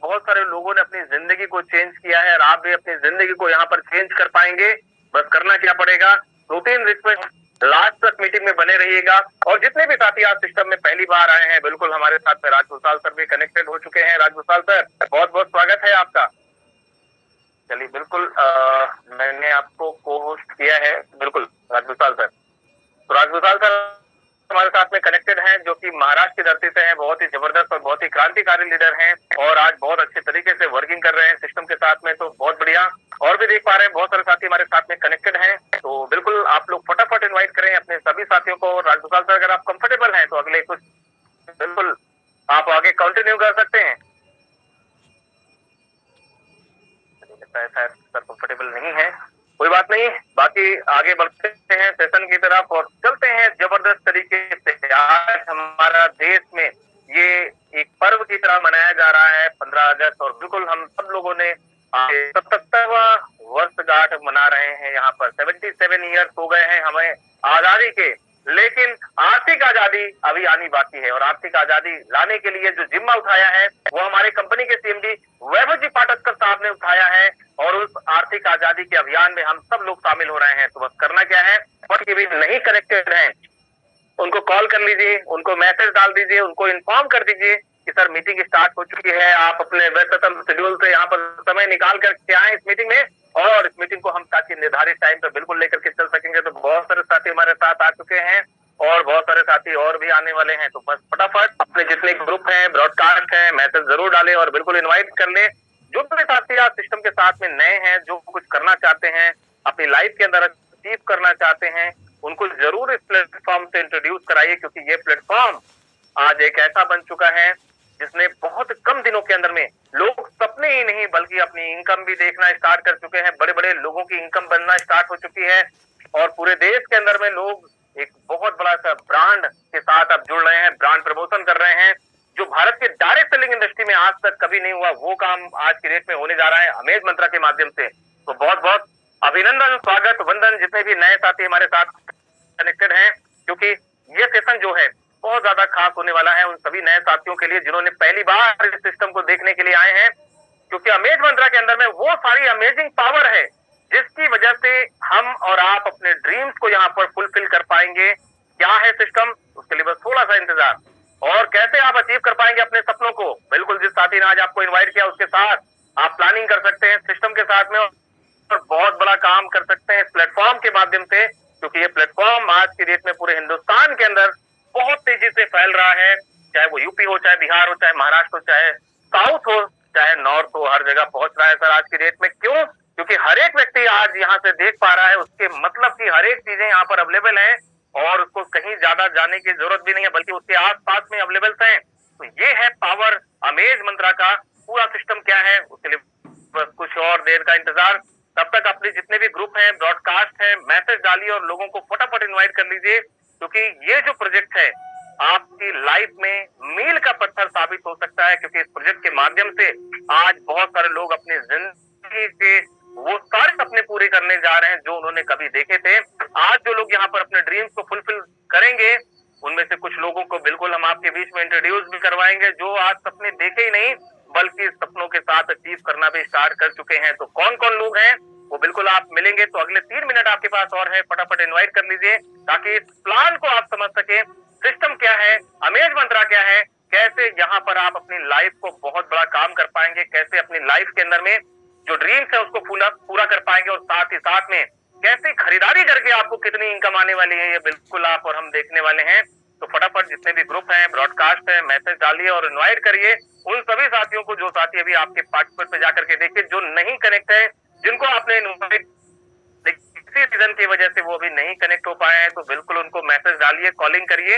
बहुत सारे लोगों ने अपनी जिंदगी को चेंज किया है और आप भी अपनी जिंदगी को यहाँ पर चेंज कर पाएंगे। बस करना क्या पड़ेगा, 2-3 रिक्वेस्ट, लास्ट तक मीटिंग में बने रहिएगा। और जितने भी साथी आज सिस्टम में पहली बार आए हैं, बिल्कुल हमारे साथ में राज भूसाल सर भी कनेक्टेड हो चुके हैं। राज भूसाल सर, बहुत बहुत स्वागत है आपका। चलिए बिल्कुल, मैंने आपको को होस्ट किया है, बिल्कुल राज भूसाल सर। तो राज भूसाल सर हमारे साथ में कनेक्टेड हैं, जो कि महाराष्ट्र की धरती से हैं, बहुत ही जबरदस्त और बहुत ही क्रांतिकारी लीडर हैं और आज बहुत अच्छे तरीके से वर्किंग कर रहे हैं सिस्टम के साथ में, तो बहुत बढ़िया। और भी देख पा रहे हैं बहुत सारे साथी हमारे साथ में कनेक्टेड हैं, तो बिल्कुल आप लोग फटाफट इन्वाइट करें अपने सभी साथियों को। राज भूसाल सर, अगर आप कंफर्टेबल हैं तो अगले कुछ बिल्कुल आप आगे कंटिन्यू कर सकते हैं। शायद सर कंफर्टेबल नहीं है, कोई बात नहीं, बाकी आगे बढ़ते हैं सेशन की तरफ और चलते हैं जबरदस्त तरीके से। आज हमारा देश में ये एक पर्व की तरह मनाया जा रहा है 15 अगस्त, और बिल्कुल हम सब लोगों ने 77वां वर्षगांठ मना रहे हैं। यहाँ पर 77 ईयर्स हो गए हैं हमें आजादी के, लेकिन आर्थिक आजादी अभी आनी बाकी है। और आर्थिक आजादी लाने के लिए जो जिम्मा उठाया है वो हमारे कंपनी के सीएमडी वैभव जी पाटकर साहब ने उठाया है, और उस आर्थिक आजादी के अभियान में हम सब लोग शामिल हो रहे हैं। तो बस करना क्या है, और भी नहीं कनेक्टेड हैं उनको कॉल कर लीजिए, उनको मैसेज डाल दीजिए, उनको इन्फॉर्म कर दीजिए कि सर मीटिंग स्टार्ट हो चुकी है। आप अपने व्यस्ततम शेड्यूल से यहाँ पर समय निकाल करके आए इस मीटिंग में, और इस मीटिंग को हम ताकि निर्धारित टाइम पर बिल्कुल लेकर के चल सकेंगे। तो बहुत सारे साथी हमारे साथ आ चुके हैं और बहुत सारे साथी और भी आने वाले हैं। तो बस फटाफट अपने जितने ग्रुप हैं, ब्रॉडकास्ट हैं, मैसेज जरूर डालें और बिल्कुल इन्वाइट कर लें। जो भी साथी आज सिस्टम के साथ में नए हैं, जो कुछ करना चाहते हैं, अपनी लाइफ के अंदर अचीव करना चाहते हैं, उनको जरूर इस प्लेटफॉर्म से इंट्रोड्यूस कराइए, क्योंकि ये प्लेटफॉर्म आज एक ऐसा बन चुका है जिसने बहुत कम दिनों के अंदर में लोग सपने ही नहीं बल्कि अपनी इनकम भी देखना स्टार्ट कर चुके हैं। बड़े बड़े लोगों की इनकम बनना स्टार्ट हो चुकी है और पूरे देश के अंदर में लोग एक बहुत बड़ा सा ब्रांड के साथ अब जुड़ रहे हैं, ब्रांड प्रमोशन कर रहे हैं। जो भारत के डायरेक्ट सेलिंग इंडस्ट्री में आज तक कभी नहीं हुआ, वो काम आज की डेट में होने जा रहा है अमेज मंत्रा के माध्यम से। तो बहुत बहुत अभिनंदन, स्वागत, वंदन जितने भी नए साथी हमारे साथ कनेक्टेड हैं, क्योंकि ये सेशन जो है बहुत ज्यादा खास होने वाला है उन सभी नए साथियों के लिए जिन्होंने पहली बार इस सिस्टम को देखने के लिए आए हैं। क्योंकि अमेज मंत्रा के अंदर में वो सारी अमेजिंग पावर है जिसकी वजह से हम और आप अपने ड्रीम्स को यहाँ पर फुलफिल कर पाएंगे। क्या है सिस्टम, उसके लिए बस थोड़ा सा इंतजार, और कैसे आप अचीव कर पाएंगे अपने सपनों को, बिल्कुल जिस साथी ने आज आपको इन्वाइट किया उसके साथ आप प्लानिंग कर सकते हैं सिस्टम के साथ में, और बहुत बड़ा काम कर सकते हैं इस प्लेटफॉर्म के माध्यम से। क्योंकि ये प्लेटफॉर्म आज की डेट में पूरे हिंदुस्तान के अंदर बहुत तेजी से फैल रहा है, चाहे वो यूपी हो, चाहे बिहार हो, चाहे महाराष्ट्र हो, चाहे साउथ हो, चाहे नॉर्थ हो, हर जगह पहुंच रहा है सर आज की डेट में। क्यों? क्योंकि हर एक व्यक्ति आज यहाँ से देख पा रहा है, उसके मतलब की हर एक चीजें यहाँ पर अवेलेबल है और उसको कहीं ज्यादा जाने की जरूरत भी नहीं है, बल्कि उसके आसपास में अवेलेबल है। तो ये है पावर अमेज मंत्रा का। पूरा सिस्टम क्या है उसके लिए बस कुछ और देर का इंतजार। तब तक अपने जितने भी ग्रुप हैं, ब्रॉडकास्ट है, मैसेज डालिए और लोगों को फटाफट इन्वाइट कर लीजिए, क्योंकि ये जो प्रोजेक्ट है आपकी लाइफ में मील का पत्थर साबित हो सकता है। क्योंकि इस प्रोजेक्ट के माध्यम से आज बहुत सारे लोग अपनी जिंदगी के वो सारे सपने पूरे करने जा रहे हैं जो उन्होंने कभी देखे थे। आज जो लोग यहाँ पर अपने ड्रीम्स को फुलफिल करेंगे, उनमें से कुछ लोगों को बिल्कुल हम आपके बीच में इंट्रोड्यूस भी करवाएंगे, जो आज सपने देखे ही नहीं बल्कि सपनों के साथ अचीव करना भी स्टार्ट कर चुके हैं। तो कौन कौन लोग हैं वो बिल्कुल आप मिलेंगे। तो अगले 3 मिनट आपके पास और है, फटाफट इन्वाइट कर लीजिए ताकि इस प्लान को आप समझ सके। सिस्टम क्या है, अमेज मंत्रा क्या है, कैसे यहाँ पर आप अपनी लाइफ को बहुत बड़ा काम कर पाएंगे, कैसे अपनी लाइफ के अंदर में जो ड्रीम्स है उसको पूरा कर पाएंगे, और साथ ही साथ में कैसे खरीदारी करके आपको कितनी इनकम आने वाली है, ये बिल्कुल आप और हम देखने वाले हैं। तो फटाफट जितने भी ग्रुप हैं, ब्रॉडकास्ट है, मैसेज डालिए और इन्वाइट करिए उन सभी साथियों को जो साथी अभी आपके पार्टिसिपेट पे जाकर के देखिए, जो नहीं कनेक्ट है, जिनको आपने इन्वाइट किसी रीजन की वजह से वो अभी नहीं कनेक्ट हो पाए हैं, तो बिल्कुल उनको मैसेज डालिए, कॉलिंग करिए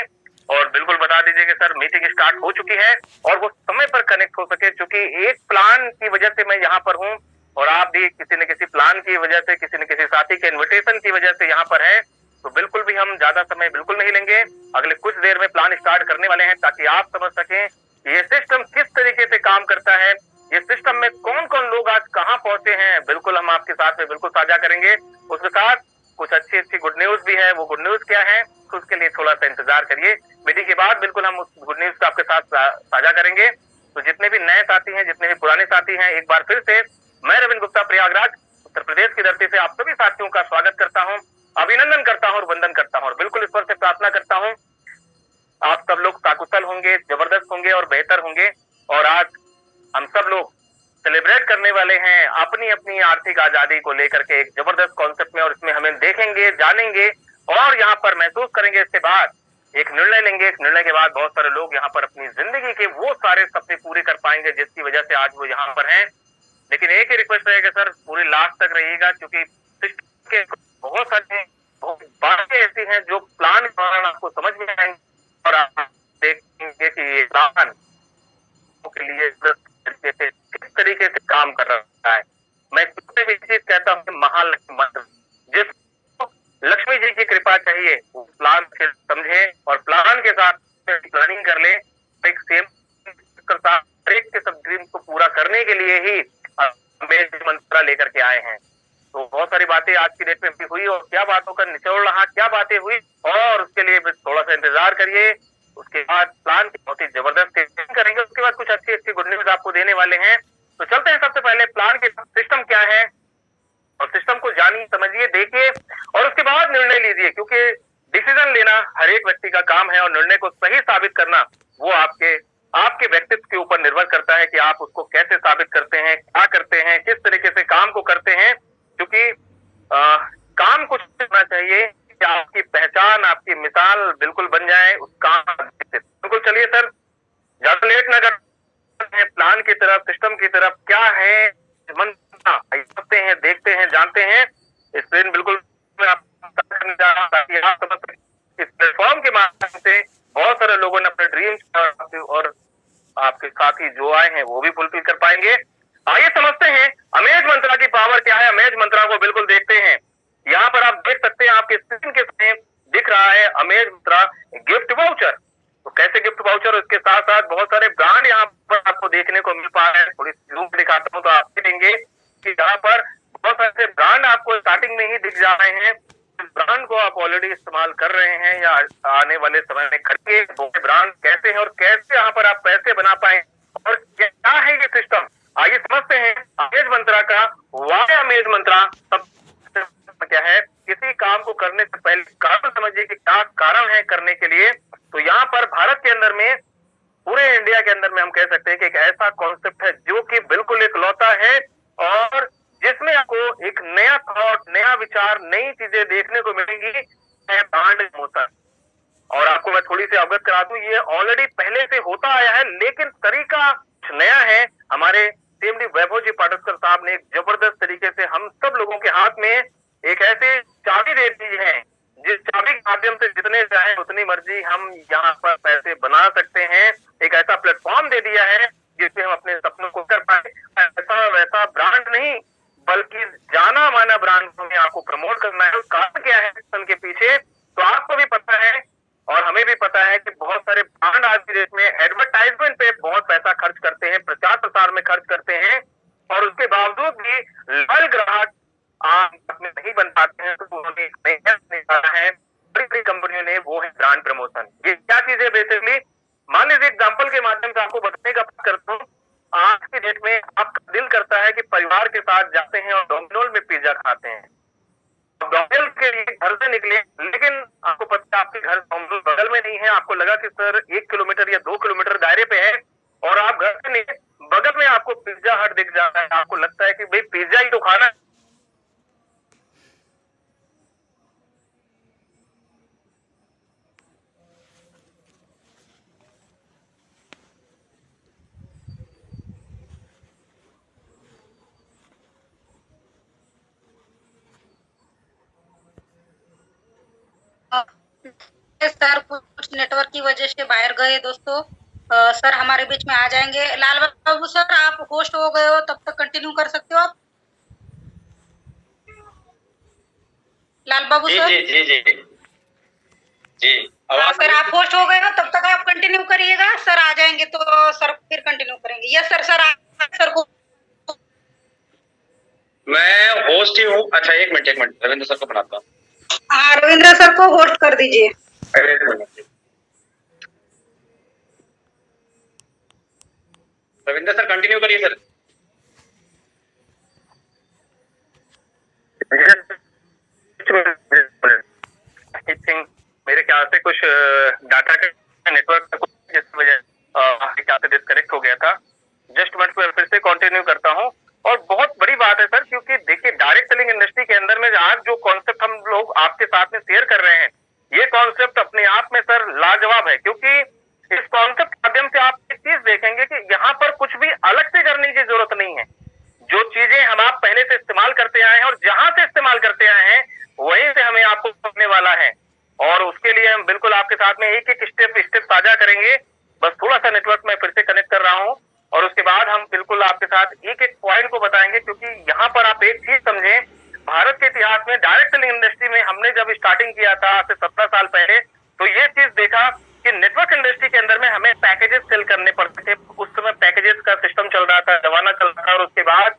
और बिल्कुल बता दीजिए कि सर मीटिंग स्टार्ट हो चुकी है, और वो समय पर कनेक्ट हो सके। क्योंकि एक प्लान की वजह से मैं यहाँ पर हूँ और आप भी किसी न किसी प्लान की वजह से, किसी न किसी साथी के इन्विटेशन की वजह से यहाँ पर है। तो बिल्कुल भी हम ज्यादा समय बिल्कुल नहीं लेंगे, अगले कुछ देर में प्लान स्टार्ट करने वाले हैं ताकि आप समझ सकें ये सिस्टम किस तरीके से काम करता है, ये सिस्टम में कौन कौन लोग आज कहाँ पहुंचे हैं, बिल्कुल हम आपके साथ में बिल्कुल साझा करेंगे। उसके साथ कुछ अच्छी अच्छी गुड न्यूज भी है। वो गुड न्यूज क्या है उसके लिए थोड़ा सा इंतजार करिए, मीटिंग के बाद बिल्कुल हम उस गुड न्यूज को आपके साथ साझा करेंगे। तो जितने भी नए साथी हैं, जितने भी पुराने साथी हैं, एक बार फिर से मैं रविंद्र गुप्ता प्रयागराज उत्तर प्रदेश की धरती से आप सभी साथियों का स्वागत करता हूं, अभिनंदन करता हूं और वंदन करता हूं और बिल्कुल ईश्वर से प्रार्थना करता हूं आप सब लोग साकुशल होंगे, जबरदस्त होंगे और बेहतर होंगे। और आज हम सब लोग सेलिब्रेट करने वाले हैं अपनी अपनी आर्थिक आजादी को लेकर के एक जबरदस्त कॉन्सेप्ट में, और इसमें हमें देखेंगे, जानेंगे और यहाँ पर महसूस करेंगे। इसके बाद एक निर्णय लेंगे, इस निर्णय के बाद बहुत सारे लोग यहाँ पर अपनी जिंदगी के वो सारे सपने पूरे कर पाएंगे जिसकी वजह से आज वो यहाँ पर हैं। लेकिन एक ही रिक्वेस्ट रहेगा सर, पूरी लास्ट तक रहिएगा, क्योंकि के बहुत सारे बातें ऐसी हैं जो प्लान के दौरान आपको समझ में आएंगे और आप देखेंगे कि ये प्लान के लिए किस तरीके से काम कर रहा है। मैं दूसरी भी चीज कहता हूँ, महालक्ष्मी मंत्र, जिसको लक्ष्मी जी की कृपा चाहिए वो प्लान से समझे और प्लान के साथ प्लानिंग कर ले। एक सेम के सब ड्रीम को पूरा करने के लिए ही मंत्र लेकर के आए हैं। तो बहुत सारी बातें आज की डेट में भी हुई और क्या बातों का निचोड़ रहा, क्या बातें हुई, और उसके लिए थोड़ा सा इंतजार करिए। उसके बाद प्लान की बहुत ही जबरदस्त करेंगे, उसके बाद कुछ अच्छी अच्छी गुड न्यूज आपको देने वाले हैं। तो चलते हैं सबसे पहले प्लान के सिस्टम क्या है, और सिस्टम को जानिए, समझिए, देखिए और उसके बाद निर्णय लीजिए, क्योंकि डिसीजन लेना हर एक व्यक्ति का काम है और निर्णय को सही साबित करना वो आपके व्यक्तित्व के ऊपर निर्भर करता है कि आप उसको कैसे साबित करते हैं, क्या करते हैं, किस तरीके से काम को करते हैं। क्योंकि काम कुछ होना चाहिए कि आपकी पहचान, आपकी मिसाल बिल्कुल बन जाए उस काम। बिल्कुल चलिए सर, ज्यादा लेट न करते, प्लान की तरफ, सिस्टम की तरफ क्या है सकते हैं, देखते हैं, जानते हैं। स्क्रीन बिल्कुल ताकि आप समझ सकें इस प्लेटफॉर्म के माध्यम से बहुत सारे लोगों ने अपने ड्रीम्स और आपके साथी जो आए हैं वो भी फुलफिल कर पाएंगे। आइए समझते हैं अमेज मंत्रा की पावर क्या है। अमेज मंत्रा को बिल्कुल देखते हैं। यहाँ पर आप देख सकते हैं, आपके स्क्रीन के सामने दिख रहा है अमेज मंत्रा गिफ्ट वाउचर। तो कैसे गिफ्ट वाउचर, उसके साथ साथ बहुत सारे ब्रांड यहाँ पर आपको देखने को मिल पा रहे हैं। थोड़ी जूम दिखाता हूँ तो आप देखेंगे कि यहाँ पर बहुत सारे ब्रांड आपको स्टार्टिंग में ही दिख जा रहे हैं। ब्रांड को आप ऑलरेडी इस्तेमाल कर रहे हैं या आने वाले समय में खरीदिए। वो ब्रांड कैसे है और कैसे यहाँ पर आप पैसे बना पाए और क्या है ये सिस्टम, आइए समझते हैं अमेज मंत्रा का। वाय अमेज मंत्रा सब क्या है, किसी काम को करने से पहले कारण समझिए कि क्या कारण है करने के लिए। तो यहाँ पर भारत के अंदर में, पूरे इंडिया के अंदर में हम कह सकते हैं कि एक ऐसा कॉन्सेप्ट है जो कि बिल्कुल इकलौता है और जिसमें आपको एक नया थॉट, नया विचार, नई चीजें देखने को मिलेंगी, ब्रांड प्रमोशन। और आपको मैं थोड़ी सी अवगत करा दूं, ये ऑलरेडी पहले से होता आया है, लेकिन तरीका नया है। हमारे सीएमडी वैभव जी पाटस्कर साहब ने एक जबरदस्त तरीके से हम सब लोगों के हाथ में एक ऐसी चाबी दे दी है जिस चाबी के माध्यम से जितने चाहे उतनी मर्जी हम यहाँ पर पैसे बना सकते हैं। एक ऐसा प्लेटफॉर्म दे दिया है जिससे हम अपने सपनों को कर पाए। ऐसा वैसा ब्रांड नहीं, बल्कि जाना माना ब्रांड हमें आपको प्रमोट करना है। कारण क्या है के पीछे, तो आपको भी पता है और हमें भी पता है कि बहुत सारे ब्रांड आज की डेट में एडवर्टाइजमेंट पे बहुत पैसा खर्च करते हैं, प्रचार प्रसार में खर्च करते हैं, और उसके बावजूद भी लॉयल ग्राहक आप में नहीं बन पाते हैं। तो उन्होंने निकाला है बड़ी बड़ी कंपनियों ने, वो है ब्रांड प्रमोशन। ये क्या चीज है बेसिकली, मान लीजिए एग्जाम्पल के माध्यम से आपको बताने का बात करता हूँ। आज की डेट में आपका दिल करता है कि परिवार के साथ जाते हैं और डोमिनोज में पिज्जा खाते हैं। डोमिनोज के लिए घर से निकले, लेकिन आपको पता है आपके घर डोमिनोज बगल में नहीं है। आपको लगा कि सर 1 किलोमीटर या 2 किलोमीटर दायरे पे है और आप घर से निकले, बगल में आपको पिज्जा हट दिख जाता है। आपको लगता है कि भाई पिज्जा ही तो खाना है। सर कुछ नेटवर्क की वजह से बाहर गए दोस्तों। सर हमारे बीच में आ जाएंगे। लाल बाबू सर आप होस्ट हो गए हो, तब तक कंटिन्यू कर सकते हो आप। लाल बाबू जी सर जी जी जी जी सर आप होस्ट हो गए हो, तब तक आप कंटिन्यू करिएगा। सर आ जाएंगे तो सर फिर कंटिन्यू करेंगे। Yes sir. सर को मैं होस्ट ही हूँ। अच्छा एक मिनट रविंद्र सर को बनाता हूँ। हाँ रविंद्र सर को होस्ट कर दीजिए। एक मिनट। रविंद्र सर कंटिन्यू करिए सर। मेरे ख्याल से कुछ डाटा का नेटवर्क जिस वजह से डिस्कनेक्ट हो गया था। जस्ट मैं फिर से कंटिन्यू करता हूं। और बहुत बड़ी बात है सर, क्योंकि देखिए डायरेक्ट सेलिंग इंडस्ट्री के अंदर में आज जो कॉन्सेप्ट हम लोग आपके साथ में शेयर कर रहे हैं, ये कॉन्सेप्ट अपने आप में सर लाजवाब है। क्योंकि इस कॉन्सेप्ट के माध्यम से आप एक चीज देखेंगे कि यहाँ पर कुछ भी अलग से करने की जरूरत नहीं है। जो चीजें हम आप पहले से इस्तेमाल करते आए हैं और जहां से इस्तेमाल करते आए हैं वहीं से हमें आपको मिलने वाला है। और उसके लिए हम बिल्कुल आपके साथ में एक एक स्टेप साझा करेंगे। बस थोड़ा सा नेटवर्क मैं फिर से कनेक्ट कर रहा हूं और उसके बाद हम बिल्कुल आपके साथ एक एक पॉइंट को बताएंगे। क्योंकि यहाँ पर आप एक चीज समझें, भारत के इतिहास में डायरेक्ट सेलिंग इंडस्ट्री में हमने जब स्टार्टिंग किया था आज से 17 साल पहले, तो ये चीज देखा कि नेटवर्क इंडस्ट्री के अंदर में हमें पैकेजेस सेल करने पड़ते थे। उस समय पैकेजेस का सिस्टम चल रहा था, जमाना चल रहा था। और उसके बाद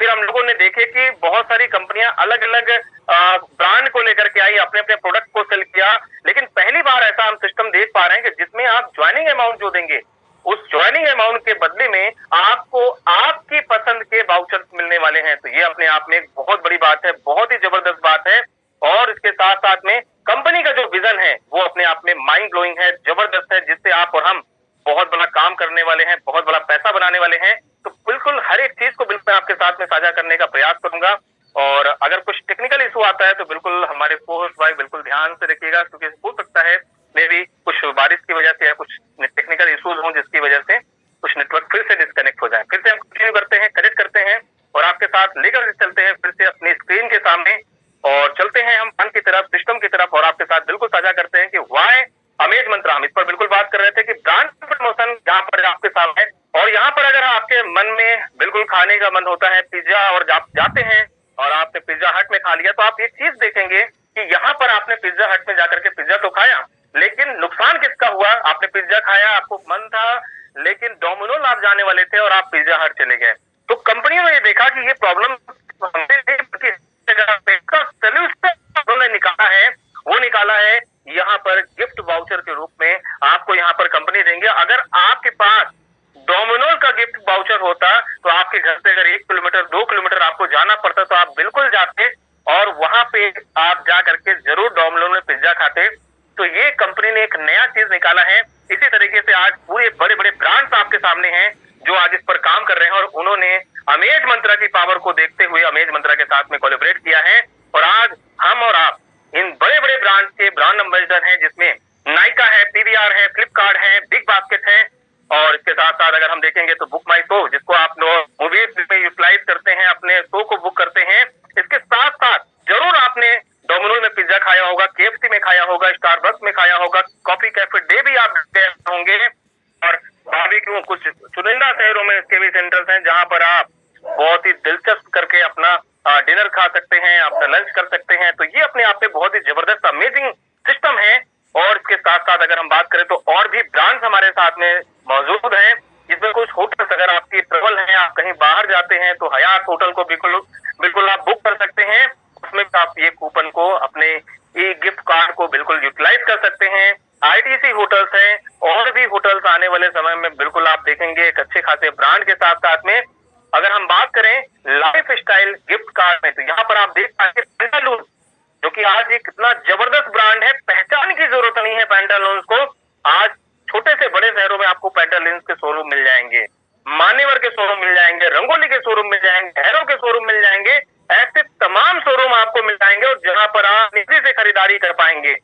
फिर हम लोगों ने देखे कि बहुत सारी कंपनियां अलग अलग ब्रांड को लेकर के आई, अपने अपने प्रोडक्ट को सेल किया। लेकिन पहली बार ऐसा हम सिस्टम देख पा रहे हैं कि जिसमें आप ज्वाइनिंग अमाउंट जो देंगे, उस ज्वाइनिंग अमाउंट के बदले में आपको आपकी पसंद के वाउचर्स मिलने वाले हैं। तो ये अपने आप में एक बहुत बड़ी बात है, बहुत ही जबरदस्त बात है। और इसके साथ साथ में कंपनी का जो विजन है वो अपने आप में माइंड ब्लोइंग है, जबरदस्त है, जिससे आप और हम बहुत बड़ा काम करने वाले हैं, बहुत बड़ा पैसा बनाने वाले हैं। तो बिल्कुल हर एक चीज को बिल्कुल आपके साथ में साझा करने का प्रयास करूंगा। और अगर कुछ टेक्निकल इशू आता है तो बिल्कुल हमारे को-होस्ट भाई बिल्कुल ध्यान से रखिएगा, क्योंकि हो सकता है मे भी कुछ बारिश की वजह से या कुछ टेक्निकल इश्यूज हों जिसकी वजह से कुछ नेटवर्क फिर से डिस्कनेक्ट हो जाए। फिर से हम कंटिन्यू करते हैं, कनेक्ट करते हैं और आपके साथ लेकर चलते हैं फिर से अपनी स्क्रीन के सामने और चलते हैं हम फन की तरफ, सिस्टम की तरफ और आपके साथ बिल्कुल साझा करते हैं कि वाई अमेज मंत्रा। हम इस पर बिल्कुल बात कर रहे थे कि ब्रांड प्रमोशन यहाँ पर आपके सामने है। और यहाँ पर अगर आपके मन में बिल्कुल खाने का मन होता है पिज्जा और आप जाते हैं और आपने पिज्जा हट में खा लिया, तो आप एक चीज देखेंगे कि यहाँ पर आपने पिज्जा हट में जाकर के पिज्जा तो खाया, लेकिन नुकसान किसका हुआ? आपने पिज्जा खाया, आपको मन था, लेकिन डोमिनोज आप जाने वाले थे और आप पिज्जा हट चले गए। तो कंपनियों ने ये देखा कि ये प्रॉब्लम सोल्यूशन उन्होंने निकाला है, वो निकाला है यहाँ पर गिफ्ट वाउचर के रूप में आपको यहाँ पर कंपनी देंगे। अगर आपके पास डोमिनोज का गिफ्ट वाउचर होता तो आपके घर से अगर 1 किलोमीटर 2 किलोमीटर आपको जाना पड़ता तो आप बिल्कुल जाते और वहां पे आप जा करके जरूर डोमिनोज में पिज्जा खाते। तो ये कंपनी ने एक नया चीज निकाला है। इसी तरीके से आज पूरे बड़े बड़े ब्रांड्स आपके सामने हैं जो आज इस पर काम कर रहे हैं और उन्होंने अमेज मंत्रा की पावर को देखते हुए अमेज मंत्रा के साथ में कोलैबोरेट किया है। और आज हम और आप इन बड़े बड़े ब्रांड्स के ब्रांड एम्बेसडर हैं, जिसमें नाइका है, पीवीआर है, फ्लिपकार्ट है, बिग बास्केट है। और इसके साथ साथ अगर हम देखेंगे तो बुक माई शो, जिसको आप लोग मूवीज में यूटिलाइज करते हैं, अपने शो को बुक करते हैं। इसके साथ साथ जरूर आपने डोमिनोज में पिज्जा खाया होगा, केएफसी में खाया होगा, स्टारबक्स में खाया होगा, कॉफी कैफे डे भी आप गए होंगे। और बारबेक्यू कुछ चुनिंदा शहरों में इसके भी सेंटर्स हैं जहां पर आप बहुत ही दिलचस्प करके अपना डिनर खा सकते हैं, अपना लंच कर सकते हैं। तो ये अपने आप में बहुत ही जबरदस्त अमेजिंग सिस्टम है। और इसके साथ साथ अगर हम बात करें तो और भी ब्रांड्स हमारे साथ में मौजूद हैं, जिसमें कुछ होटल्स, अगर आपकी ट्रेवल है, आप कहीं बाहर जाते हैं तो हयात होटल को बिल्कुल बिल्कुल आप बुक कर सकते हैं। उसमें आप ये कूपन को अपने ई गिफ्ट कार्ड को बिल्कुल यूटिलाइज कर सकते हैं। आईटीसी होटल्स हैं और भी होटल्स आने वाले समय में बिल्कुल आप देखेंगे एक अच्छे खासे ब्रांड के साथ साथ में। अगर हम बात करें लाइफ स्टाइल गिफ्ट कार्ड में, तो यहाँ पर आप देख पाएंगे पैंटालून, जो कि आज एक कितना जबरदस्त ब्रांड है। पहचान की जरूरत नहीं है पैंटालून्स को। आज छोटे से बड़े शहरों में आपको पैंटालून्स के शोरूम मिल जाएंगे, मान्यवर के शोरूम मिल जाएंगे, रंगोली के शोरूम मिल जाएंगे, हैरो के शोरूम मिल जाएंगे। ऐसे तमाम शोरूम आपको मिल जाएंगे और जहां पर आप निजी से खरीदारी कर पाएंगे।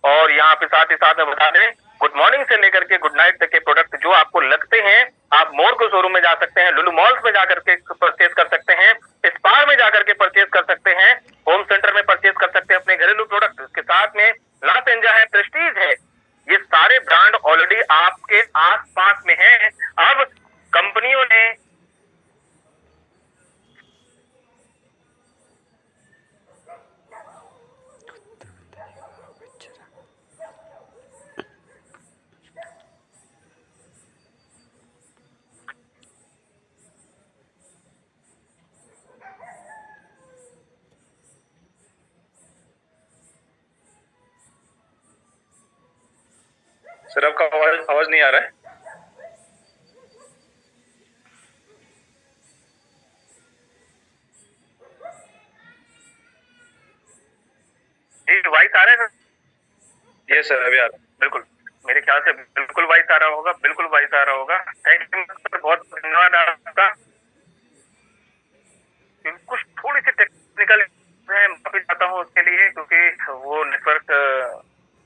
और यहाँ पे साथ ही साथ में बता दें, गुड मॉर्निंग से लेकर के गुड नाइट तक के प्रोडक्ट जो आपको लगते हैं, आप मोर के शोरूम में जा सकते हैं, लुलु मॉल्स में जाकर के परचेज कर सकते हैं, स्पार में जाकर के परचेज कर सकते हैं, होम सेंटर में परचेज कर सकते हैं अपने घरेलू प्रोडक्ट। इसके साथ में लॉस एंजा है, प्रेस्टीज है, ये सारे ब्रांड ऑलरेडी आपके आस पास में हैं। अब कंपनियों ने सर आपका आवाज नहीं आ रहा है। वॉइस आ रहा है? यस सर, अभी आ रहा है। बिल्कुल, मेरे ख्याल से बिल्कुल वॉइस आ रहा होगा, बिल्कुल वॉइस आ रहा होगा। थैंक यू सर, बहुत धन्यवाद आपका। कुछ थोड़ी सी टेक्निकल मैं माफी चाहता हूँ उसके लिए, क्योंकि वो नेटवर्क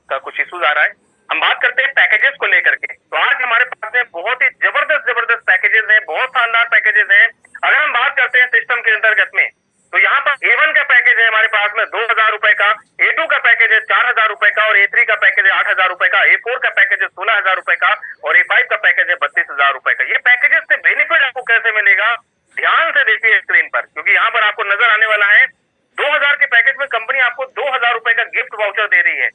का कुछ इशूज आ रहा है। हम बात करते हैं पैकेजेस को लेकर के। तो आज हमारे पास में बहुत ही जबरदस्त पैकेजेस हैं, बहुत शानदार पैकेजेस हैं। अगर हम बात करते हैं सिस्टम के अंतर्गत में, तो यहाँ पर A1 का पैकेज है हमारे पास में 2,000 रुपए का, A2 का पैकेज है 4,000 रुपए का, और A3 का पैकेज है 8,000 रुपए का, A4 का पैकेज है 16,000 रुपए का, और A5 का पैकेज है 32,000 रुपए का। ये पैकेजेस से बेनिफिट आपको कैसे मिलेगा, ध्यान से देखिए स्क्रीन पर, क्योंकि यहाँ पर आपको नजर आने वाला है 2,000 के पैकेज में कंपनी आपको 2,000 रुपए का गिफ्ट वाउचर दे रही है।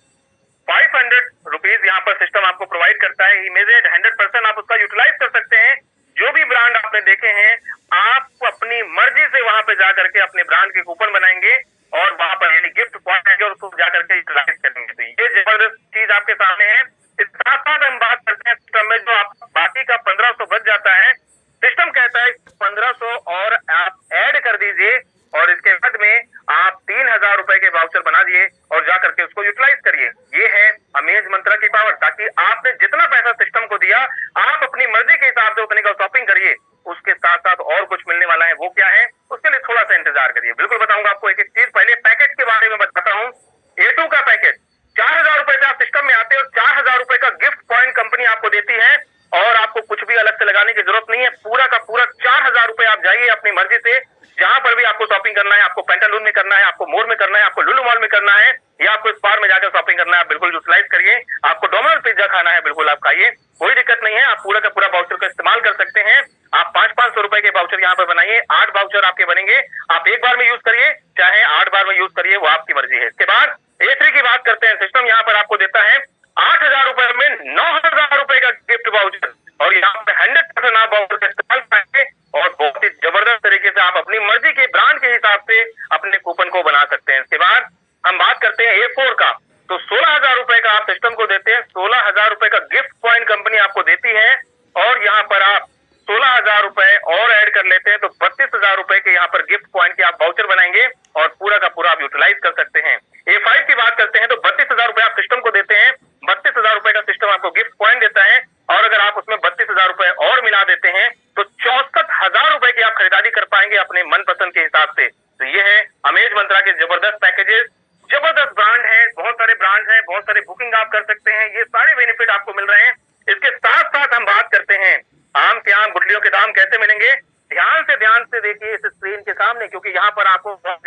500 रुपीज यहाँ पर सिस्टम आपको प्रोवाइड करता है। इमीडिएट 100% आप उसका यूटिलाइज कर सकते हैं। जो भी ब्रांड आपने देखे हैं, आप अपनी मर्जी से वहां पे जाकर के अपने ब्रांड के कूपन बनाएंगे और वहां पर यानी गिफ्ट पॉइंट आएंगे और उसको जाकर के यूटिलाइज करेंगे। तो ये जबरदस्त चीज आपके सामने है। इस साथ साथ हम बात करते हैं सिस्टम में जो आप बाकी का 1,500 बच जाता है, सिस्टम कहता है 1,500 और आप ऐड कर दीजिए और इसके बाद में आप 3,000 रुपए के वाउचर बना दिए और जाकर के उसको यूटिलाइज करिए। ये है अमेज मंत्रा की पावर, ताकि आपने जितना पैसा सिस्टम को दिया आप अपनी मर्जी के हिसाब से उतने का शॉपिंग करिए। उसके साथ साथ और कुछ मिलने वाला है, वो क्या है उसके लिए थोड़ा सा इंतजार करिए। बिल्कुल बताऊंगा आपको एक एक चीज। पहले पैकेज के बारे में बताता हूँ। A2 का पैकेज 4,000 रुपए से आप सिस्टम में आते हो, 4,000 रुपए का गिफ्ट पॉइंट कंपनी आपको देती है और आपको कुछ भी अलग से लगाने की जरूरत नहीं है। पूरा का पूरा 4,000 रुपए आप जाइए अपनी मर्जी से, जहां पर भी आपको शॉपिंग करना है, आपको पेंटालून में करना है, आपको मोर में करना है, आपको लुलु मॉल में करना है, या आपको स्पार में जाकर शॉपिंग करना है, आप बिल्कुल यूटिलाइज करिए। आपको डोमिनोज पिज्जा खाना है, बिल्कुल आप खाइए, कोई दिक्कत नहीं है। आप पूरा का पूरा वाउचर का इस्तेमाल कर सकते हैं। आप 500-500 रुपए के वाउचर यहाँ पर बनाइए, 8 वाउचर आपके बनेंगे। आप एक बार में यूज करिए, चाहे 8 बार में यूज करिए, वो आपकी मर्जी है। इसके बाद A3 की बात करते हैं। सिस्टम यहाँ पर आपको देता है 8,000 रुपए में 9,000 रुपए का गिफ्ट वाउचर, और यहाँ पे 100% आप वाउचर का इस्तेमाल करेंगे और बहुत ही जबरदस्त तरीके से आप अपनी मर्जी के ब्रांड के हिसाब से अपने कूपन को बना सकते हैं। इसके बाद हम बात करते हैं A4 का। तो 16,000 रुपए का आप सिस्टम को देते हैं, 16,000 रुपए का गिफ्ट पॉइंट कंपनी आपको देती है, और यहाँ पर आप 16,000 रुपए और ऐड कर लेते हैं तो 32,000 रुपए के यहाँ पर गिफ्ट पॉइंट के आप वाउचर बनाएंगे और पूरा का पूरा आप यूटिलाइज कर सकते हैं। A5 की बात करते हैं तो 32,000 रुपए आप सिस्टम को देते हैं, 32,000 रुपए का सिस्टम आपको गिफ्ट पॉइंट देता है, और अगर आप उसमें 32,000 रुपए और मिला देते हैं तो 64,000 रुपए की आप खरीदारी कर पाएंगे अपने मनपसंद के हिसाब से। तो ये है अमेज मंत्रा के जबरदस्त पैकेजेस। जबरदस्त ब्रांड है, बहुत सारे ब्रांड हैं, बहुत सारे बुकिंग आप कर सकते हैं, ये सारे बेनिफिट आपको मिल रहे हैं। इसके साथ साथ हम बात करते हैं आम के आम गुठलियों के दाम कैसे मिलेंगे। ध्यान से देखिए इस स्क्रीन के सामने, क्योंकि यहाँ पर आपको बहुत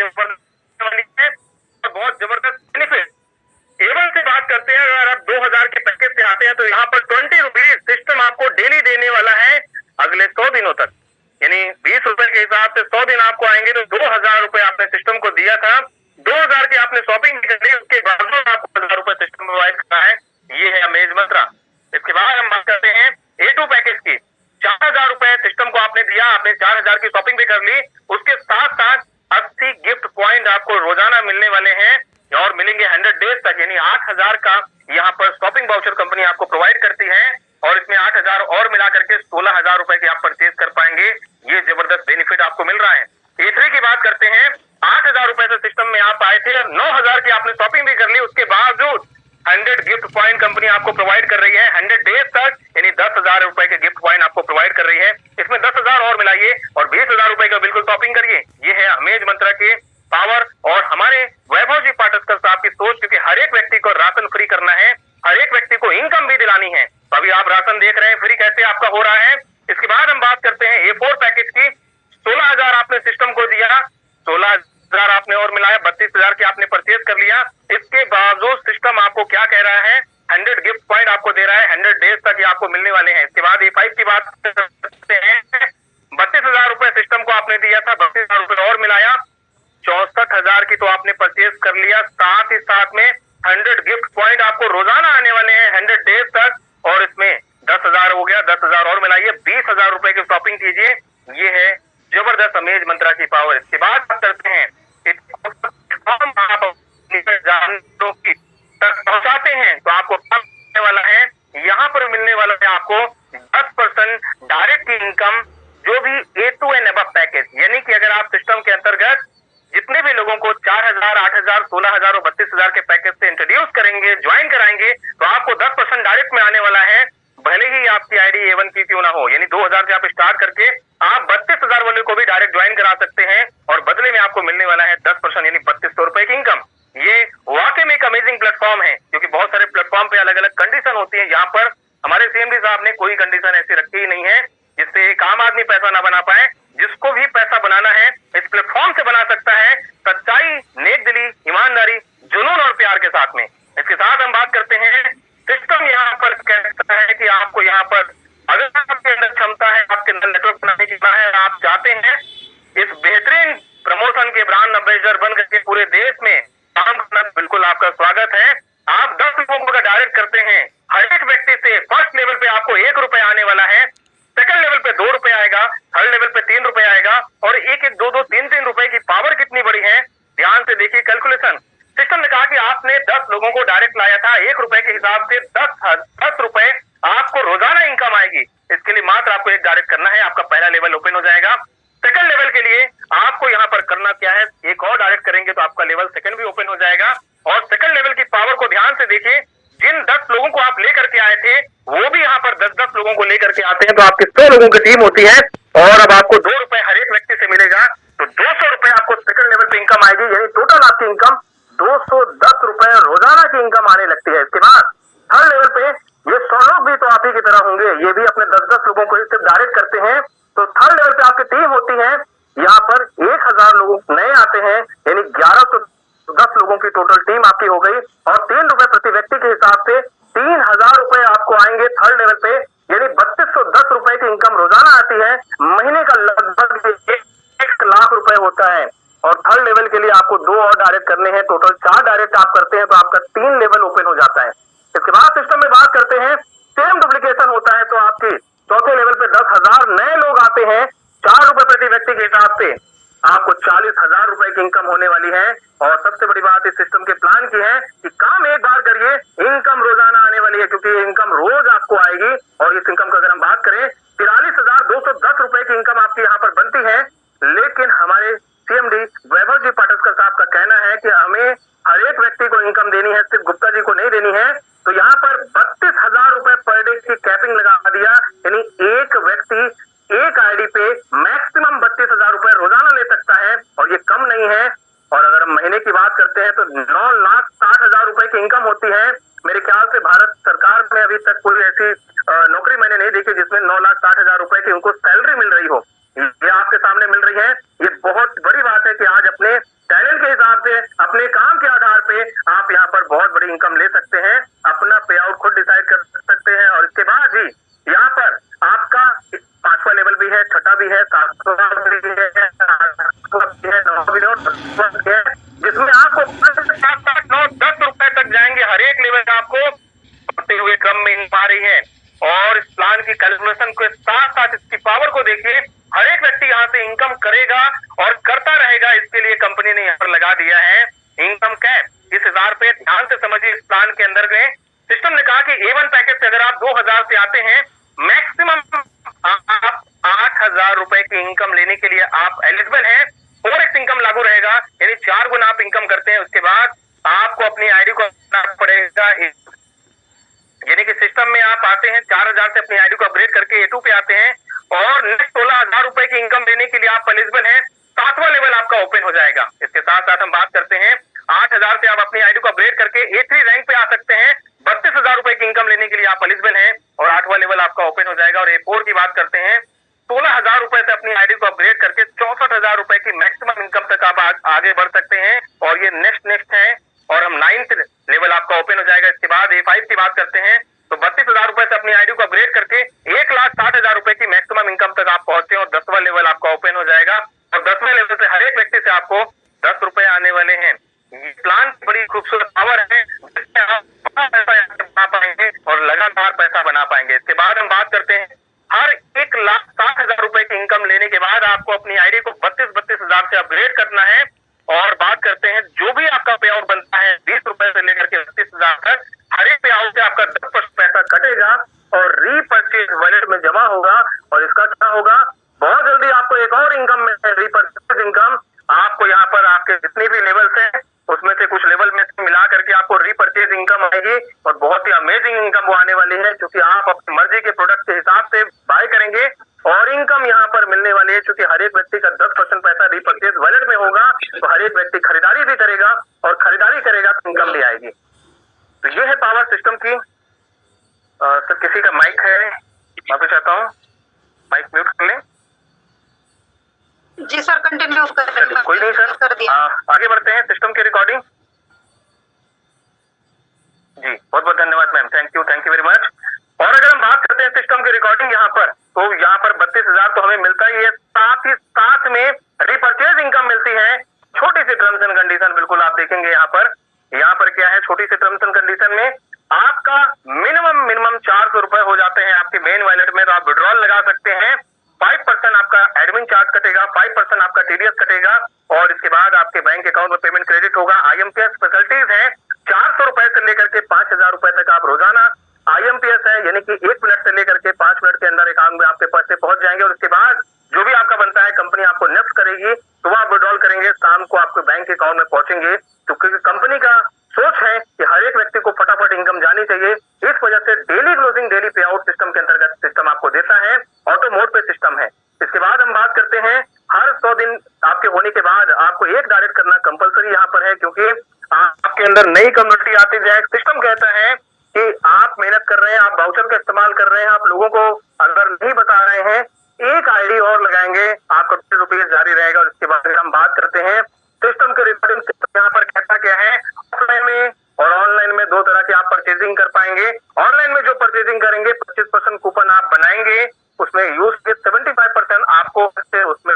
जबरदस्त बेनिफिट। A1 से बात करते हैं। अगर आप 2,000 के पैकेज से आते हैं तो यहाँ पर 20 रुपीज सिस्टम आपको डेली देने वाला है अगले 100 दिनों तक, यानी 20 रुपए के हिसाब से 100 दिन आपको आएंगे। तो 2,000 रुपए आपने सिस्टम को दिया था, 2,000 की आपने शॉपिंग करी, उसके बावजूद आपको 1,000 रुपए सिस्टम प्रोवाइड करना है। ये है अमेज मंत्रा। इसके बाद हम बात करते हैं A2 पैकेज की। 4,000 रुपए सिस्टम को आपने दिया, आपने 4,000 की शॉपिंग भी कर ली, उसके साथ साथ 80 गिफ्ट पॉइंट आपको रोजाना मिलने वाले हैं और मिलेंगे 100 डेज तक, यानी 8,000 का यहाँ पर शॉपिंग वाउचर कंपनी आपको प्रोवाइड करती है, और इसमें 8,000 और मिला करके 16,000 रुपए के आप परचेज कर पाएंगे। ये जबरदस्त बेनिफिट आपको मिल रहा है। A3 की बात करते हैं। 8,000 रुपए से सिस्टम में आप आए थे, 9,000 की आपने शॉपिंग भी कर ली, उसके बावजूद 100 गिफ्ट पॉइंट कंपनी आपको प्रोवाइड कर रही है 100 डेज तक, यानी 10,000 रुपए के गिफ्ट पॉइंट आपको प्रोवाइड कर रही है। इसमें 10,000 और मिलाइए और 20,000 रुपए का बिल्कुल शॉपिंग करिए। ये है अमेज मंत्रा के पावर और हमारे वैभव जी पाटस्कर साहब की सोच, क्योंकि हर एक व्यक्ति को राशन फ्री करना है, हर एक व्यक्ति को इनकम भी दिलानी है। अभी आप राशन देख रहे हैं, फ्री कैसे आपका हो रहा है। इसके बाद हम बात करते हैं A4 पैकेज की। 16,000 आपने सिस्टम को दिया, 16,000 आपने और मिलाया, 32,000 की आपने परचेज कर लिया। इसके बावजूद सिस्टम आपको क्या कह रहा है, 100 गिफ्ट पॉइंट आपको दे रहा है, 100 डेज तक ये आपको मिलने वाले हैं। इसके बाद A5 की बात करते हैं। 32,000 रुपए सिस्टम को आपने दिया था, 32,000 रुपए और मिलाया, 64,000 की तो आपने परचेज कर लिया। साथ ही साथ में 100 गिफ्ट पॉइंट आपको रोजाना आने वाले हैं 100 डेज तक, और इसमें 10,000 हो गया, 10,000 और मिलाइए, 20,000 रुपए की शॉपिंग कीजिए। ये है जबरदस्त अमेज मंत्रा की पावर। इसके बाद बात करते हैं आप पहुंचाते हैं तो आपको मिलने वाला है, यहाँ पर मिलने वाला है आपको 10% डायरेक्ट इनकम, जो भी A2 एंड अबव पैकेज, यानी कि अगर आप सिस्टम के अंतर्गत जितने भी लोगों को 4,000, 8,000, 16,000 और 32,000 के पैकेज एम्बेसडर बन करके पूरे देश में काम करना बिल्कुल आपका स्वागत है। आप 10 लोगों को अगर डायरेक्ट करते हैं, हर एक व्यक्ति से फर्स्ट लेवल पे आपको 1 रुपए आने वाला है, सेकंड लेवल पे 2 रुपए आएगा, थर्ड लेवल पे 3 रुपए आएगा, और 1-1, 2-2, 3-3 रुपए की पावर कितनी बड़ी है, ध्यान से देखिए कैलकुलेशन। सिस्टम ने कहा कि आपने 10 लोगों को डायरेक्ट लाया था, 1 रुपए के हिसाब से 10 रुपए आपको रोजाना इनकम आएगी। इसके लिए मात्र आपको एक डायरेक्ट करना है, आपका पहला लेवल ओपन हो जाएगा। सेकंड लेवल के लिए आपको यहाँ पर करना क्या है, एक और डायरेक्ट करेंगे तो आपका लेवल सेकंड भी ओपन हो जाएगा। और सेकंड लेवल की पावर को ध्यान से देखिए, जिन 10 लोगों को आप लेकर के आए थे वो भी यहाँ पर 10-10 लोगों को लेकर के आते हैं, तो आपकी 100 लोगों की टीम होती है। और अब आपको 2 रुपए हर एक व्यक्ति से मिलेगा, तो 200 रुपए आपको सेकंड लेवल पे इनकम आएगी, यानी टोटल आपकी इनकम 210 रुपए रोजाना की इनकम आने लगती है। इसके बाद थर्ड लेवल पे ये 100 लोग भी तो आप ही की तरह होंगे, ये भी अपने 10-10 लोगों को सिर्फ डायरेक्ट करते हैं, तो थर्ड लेवल पे आपकी टीम होती है। यहाँ पर 1000 लोग नए आते हैं, यानी 1110 लोगों की टोटल टीम आपकी हो गई, और 3 रुपए प्रति व्यक्ति के हिसाब से 3000 रुपए आपको आएंगे थर्ड लेवल पे, यानी 3210 रुपए की इनकम रोजाना आती है। महीने का लगभग 1 लाख रुपए होता है। और थर्ड लेवल के लिए आपको 2 और डायरेक्ट करने हैं, टोटल 4 डायरेक्ट आप करते हैं तो आपका 3 लेवल ओपन हो जाता है। इसके बाद सिस्टम में बात करते हैं, सेम डुप्लीकेशन होता है तो आपकी चौथे लेवल पे 10,000 नए लोग आते हैं, 4 रुपए प्रति व्यक्ति के हिसाब से आपको 40,000 रुपए की इनकम होने वाली है। और सबसे बड़ी बात इस सिस्टम के प्लान की है कि काम एक बार करिए, इनकम रोजाना आने वाली है, क्योंकि इनकम रोज आपको आएगी। और इस इनकम की अगर हम बात करें, 43,210 रुपए की इनकम आपकी यहाँ पर बनती है। लेकिन हमारे सीएमडी वैभव जी पाटस्कर साहब का कहना है कि हमें हर एक व्यक्ति को इनकम देनी है, सिर्फ गुप्ता जी को नहीं देनी है। तो यहाँ पर 32,000 रुपए पर डे की कैपिंग लगा दिया, यानी एक व्यक्ति एक आईडी पे मैक्सिमम 32,000 रुपए रोजाना ले सकता है, और ये कम नहीं है। और अगर हम महीने की बात करते हैं तो 9,60,000 रुपए की इनकम होती है। मेरे ख्याल से भारत सरकार में अभी तक कोई ऐसी नौकरी मैंने नहीं देखी जिसमें 9,60,000 रुपए की उनको सैलरी मिल रही हो। ये आपके सामने मिल रही है, ये बहुत बड़ी बात है कि आज अपने टैलेंट के हिसाब से, अपने काम के आधार पे आप यहाँ पर बहुत बड़ी इनकम ले सकते हैं, अपना पे आउट खुद डिसाइड कर सकते हैं। और इसके बाद ही यहाँ पर आपका 5वां लेवल भी है, 6ठा भी है, 7वां भी है, 8वां भी है, 9वां भी है और 10वां भी है, जिसमें आपको 7, 8, 9, 10 रुपए तक जाएंगे। हर एक लेवल आपको बढ़ते हुए क्रम में आ रही है। और इस प्लान की कैलकुलेशन के साथ साथ इसकी पावर को देखिए, हर एक व्यक्ति यहाँ से इनकम करेगा और करता रहेगा। इसके लिए कंपनी ने यहाँ पर लगा दिया है इनकम कैप। इस 1000 पे ध्यान से समझिए, इस प्लान के अंदर गए सिस्टम ने कहा कि A1 पैकेज से अगर आप 2000 से आते हैं, मैक्सिमम आप 8,000 रुपए की इनकम लेने के लिए आप एलिजिबल हैं। 4x इनकम लागू रहेगा, यानी 4 गुना आप इनकम करते हैं। उसके बाद आपको अपनी आईडी को अपना पड़ेगा, यानी कि सिस्टम में आप आते हैं 4000 से अपनी आईडी को अपग्रेड करके A2 पे आते हैं, और नेक्स्ट 16,000 रुपए की इनकम लेने के लिए आप एलिजिबल हैं। 7वां लेवल आपका ओपन हो जाएगा। इसके साथ साथ हम बात करते हैं 8,000 से आप अपनी आईडी को अपग्रेड करके A3 रैंक पे आ सकते हैं। 32,000 रुपए की इनकम लेने के लिए आप एलिजिबल हैं, और 8वां लेवल आपका ओपन हो जाएगा। और A4 की बात करते हैं, 16,000 रुपए से अपनी आईडी को अपग्रेड करके 64,000 रुपए की मैक्सिमम इनकम तक आप आगे बढ़ सकते हैं। और ये नेक्स्ट है, और हम 9th लेवल आपका ओपन हो जाएगा। इसके बाद A5 की बात करते हैं, तो 32,000 रुपए से अपनी आईडी को अपग्रेड करके 1,60,000 रुपए की मैक्सिमम इनकम तक आप पहुंचते हैं, और 10वां लेवल आपका ओपन हो जाएगा। और 10वें लेवल से हर एक व्यक्ति से आपको 10 रुपए आने वाले हैं। ये प्लान बड़ी खूबसूरत पावर है, जिससे आप पैसा बना पाएंगे और लगातार पैसा बना पाएंगे। इसके बाद हम बात करते हैं, हर 1,60,000 रुपए की इनकम लेने के बाद आपको अपनी आईडी को 32,000 से अपग्रेड करना है। और बात करते हैं, जो भी आपका पे आउट बनता है 20 रुपए से लेकर के 32,000 तक, हर एक पे आउट से आपका 10% पैसा कटेगा और रीपरचेज वॉलेट में जमा होगा। और इसका क्या होगा, बहुत जल्दी आपको एक और इनकम में रीपरचेज इनकम आपको यहाँ पर आपके जितने भी लेवल्स हैं उसमें से कुछ लेवल में मिला करके आपको रीपरचेज इनकम आएगी, और बहुत ही अमेजिंग इनकम वो आने वाली है, क्योंकि आप अपनी मर्जी के प्रोडक्ट के हिसाब से बाय करेंगे और इनकम यहाँ पर मिलने वाली है। क्योंकि हर एक व्यक्ति का 10% पैसा रीपरचेज वॉलेट में होगा, तो हर एक व्यक्ति खरीदारी भी करेगा, और खरीदारी करेगा तो इनकम भी आएगी। तो ये है पावर सिस्टम की। सर किसी का माइक है, माफी चाहता हूँ, माइक म्यूट कर लें। जी सर, कंटिन्यू कर। कोई नहीं सर, कर दिया। आगे बढ़ते हैं सिस्टम की रिकॉर्डिंग। जी बहुत बहुत धन्यवाद ma'am, thank you very much. और अगर हम बात करते हैं सिस्टम की रिकॉर्डिंग यहाँ पर, तो यहाँ पर 32,000 तो हमें मिलता ही है, साथ ही साथ में रिपरचेज इनकम मिलती है छोटी सी टर्म्स एंड कंडीशन बिल्कुल आप देखेंगे यहाँ पर क्या है, छोटी सी टर्म्स एंड कंडीशन में आपका मिनिमम 400 रुपए हो जाते हैं आपके मेन वॉलेट में, तो आप विड्रॉल लगा सकते हैं। 5% आपका एडमिन चार्ज कटेगा, 5% आपका टीडीएस कटेगा और इसके बाद आपके बैंक अकाउंट में पेमेंट क्रेडिट होगा। आईएमपीएस फैसिलिटीज है 400 रुपए से लेकर के 5,000 रुपए तक आप रोजाना आईएमपीएस है, यानी कि 1 मिनट से लेकर के 5 मिनट के अंदर अकाउंट में आपके पैसे पहुंच जाएंगे और उसके बाद जो भी आपका बनता है कंपनी आपको नेफ्ट करेगी, तो आप विड्रॉल करेंगे, शाम को आपके बैंक अकाउंट में पहुंचेंगे। तो क्योंकि कंपनी का सोच है कि हर एक व्यक्ति को फटाफट इनकम जानी चाहिए, इस वजह से डेली क्लोजिंग डेली पे आउट सिस्टम के अंतर्गत सिस्टम आपको देता है, ऑटो मोड पे सिस्टम है। इसके बाद हम बात करते हैं, हर 100 दिन आपके होने के बाद आपको एक डायरेक्ट करना कंपलसरी यहाँ पर है, क्योंकि आपके अंदर नई कम्युनिटी आती जाए। सिस्टम कहता है कि आप मेहनत कर रहे हैं, आप वाउचर का इस्तेमाल कर रहे हैं, आप लोगों को अगर नहीं बता रहे हैं, एक आईडी और लगाएंगे, आपका ₹50 जारी रहेगा। और इसके बाद हम बात करते हैं सिस्टम के रिगार्डिंग। यहाँ पर कहता क्या है, ऑफलाइन में और ऑनलाइन में दो तरह की आप परचेजिंग कर पाएंगे। ऑनलाइन में जो परचेजिंग करेंगे 25% कूपन आप बनाएंगे, उसमें यूज के 75% आपको उसमें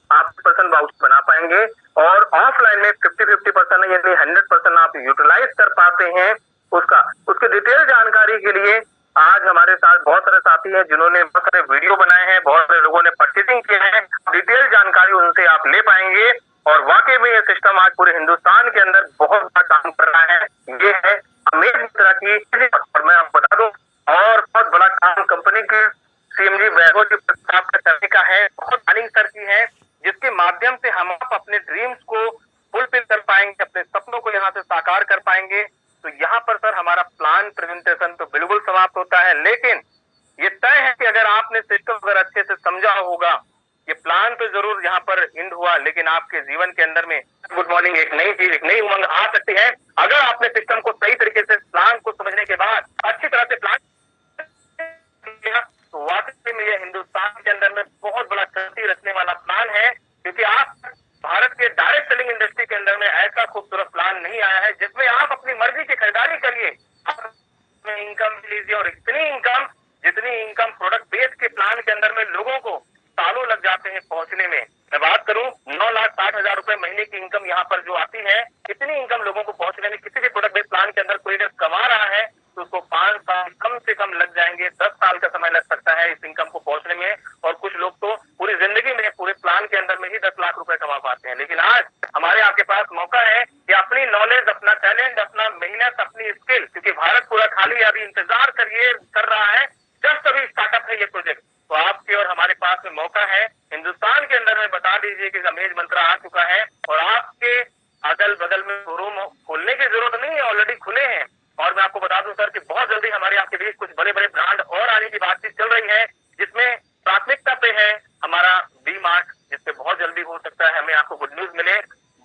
आप % वाउचर बना पाएंगे और ऑफलाइन में 50% यानी 100% आप यूटिलाइज कर पाते हैं उसके डिटेल जानकारी के लिए आज हमारे साथ बहुत सारे साथी हैं जिन्होंने बहुत सारे वीडियो बनाए हैं, बहुत सारे लोगों ने परचेजिंग किया है। डिटेल जानकारी उनसे आप ले पाएंगे और वाकई में ये सिस्टम आज पूरे हिंदुस्तान के अंदर बहुत बड़ा काम कर रहा है। ये है अमेज मित्रा की, और मैं आपको बता दूं और बहुत बड़ा काम कंपनी के सीएमडी वैभव जी प्रताप का करने का है, बहुत प्लानिंग सर की है, जिसके माध्यम से हम अपने ड्रीम्स को फुलफिल कर पाएंगे, अपने सपनों को यहाँ से साकार कर पाएंगे। तो यहाँ पर सर हमारा प्लान प्रेजेंटेशन तो बिल्कुल समाप्त होता है, लेकिन ये तय है कि अगर आपने सिस्टम अगर अच्छे से समझा होगा, ये प्लान तो जरूर यहाँ पर एंड हुआ, लेकिन आपके जीवन के अंदर में गुड मॉर्निंग एक नई चीज, एक नई उमंग आ सकती है अगर आपने सिस्टम को सही तरीके से प्लान को समझने के बाद अच्छी तरह से प्लान किया, तो वाकई में ये हिंदुस्तान के अंदर में बहुत बड़ा क्रांति रचने वाला प्लान है। क्योंकि आप भारत के डायरेक्ट सेलिंग इंडस्ट्री के अंदर में ऐसा खूबसूरत प्लान नहीं आया है जिसमें आप अपनी मर्जी की खरीदारी करिए, इनकम लीजिए और जितनी इनकम प्रोडक्ट बेस के प्लान के अंदर में लोगों को सालों लग जाते हैं पहुंचने में। मैं बात करूं 9,60,000 रुपए महीने की इनकम यहाँ पर जो आती है, इतनी इनकम लोगों को पहुंचने में किसी भी प्रोडक्ट बेस्ड प्लान के अंदर कोई अगर कमा रहा है तो उसको 5 साल कम से कम लग जाएंगे, 10 साल का समय लग सकता है इस इनकम को पहुंचने में। और कुछ लोग तो पूरी जिंदगी में पूरे प्लान के अंदर में ही 10 लाख रुपए कमा पाते हैं। लेकिन आज हमारे आपके पास मौका है कि अपनी नॉलेज, अपना टैलेंट, अपना मेहनत, अपनी स्किल, क्योंकि भारत पूरा खाली अभी इंतजार कर रहा है, जस्ट अभी स्टार्टअप है ये प्रोजेक्ट, तो आपके और हमारे पास में मौका है। हिंदुस्तान के अंदर में बता दीजिए कि अमेज मंत्रा आ चुका है और आपके अगल बगल में शोरूम खोलने की जरूरत नहीं है, ऑलरेडी खुले हैं। और मैं आपको बता दूं सर कि बहुत जल्दी हमारे आपके बीच कुछ बड़े बड़े ब्रांड और आने की बातचीत चल रही है, जिसमें प्राथमिकता पे है हमारा वी मार्ट, जिसपे बहुत जल्दी हो सकता है हमें आपको गुड न्यूज मिले।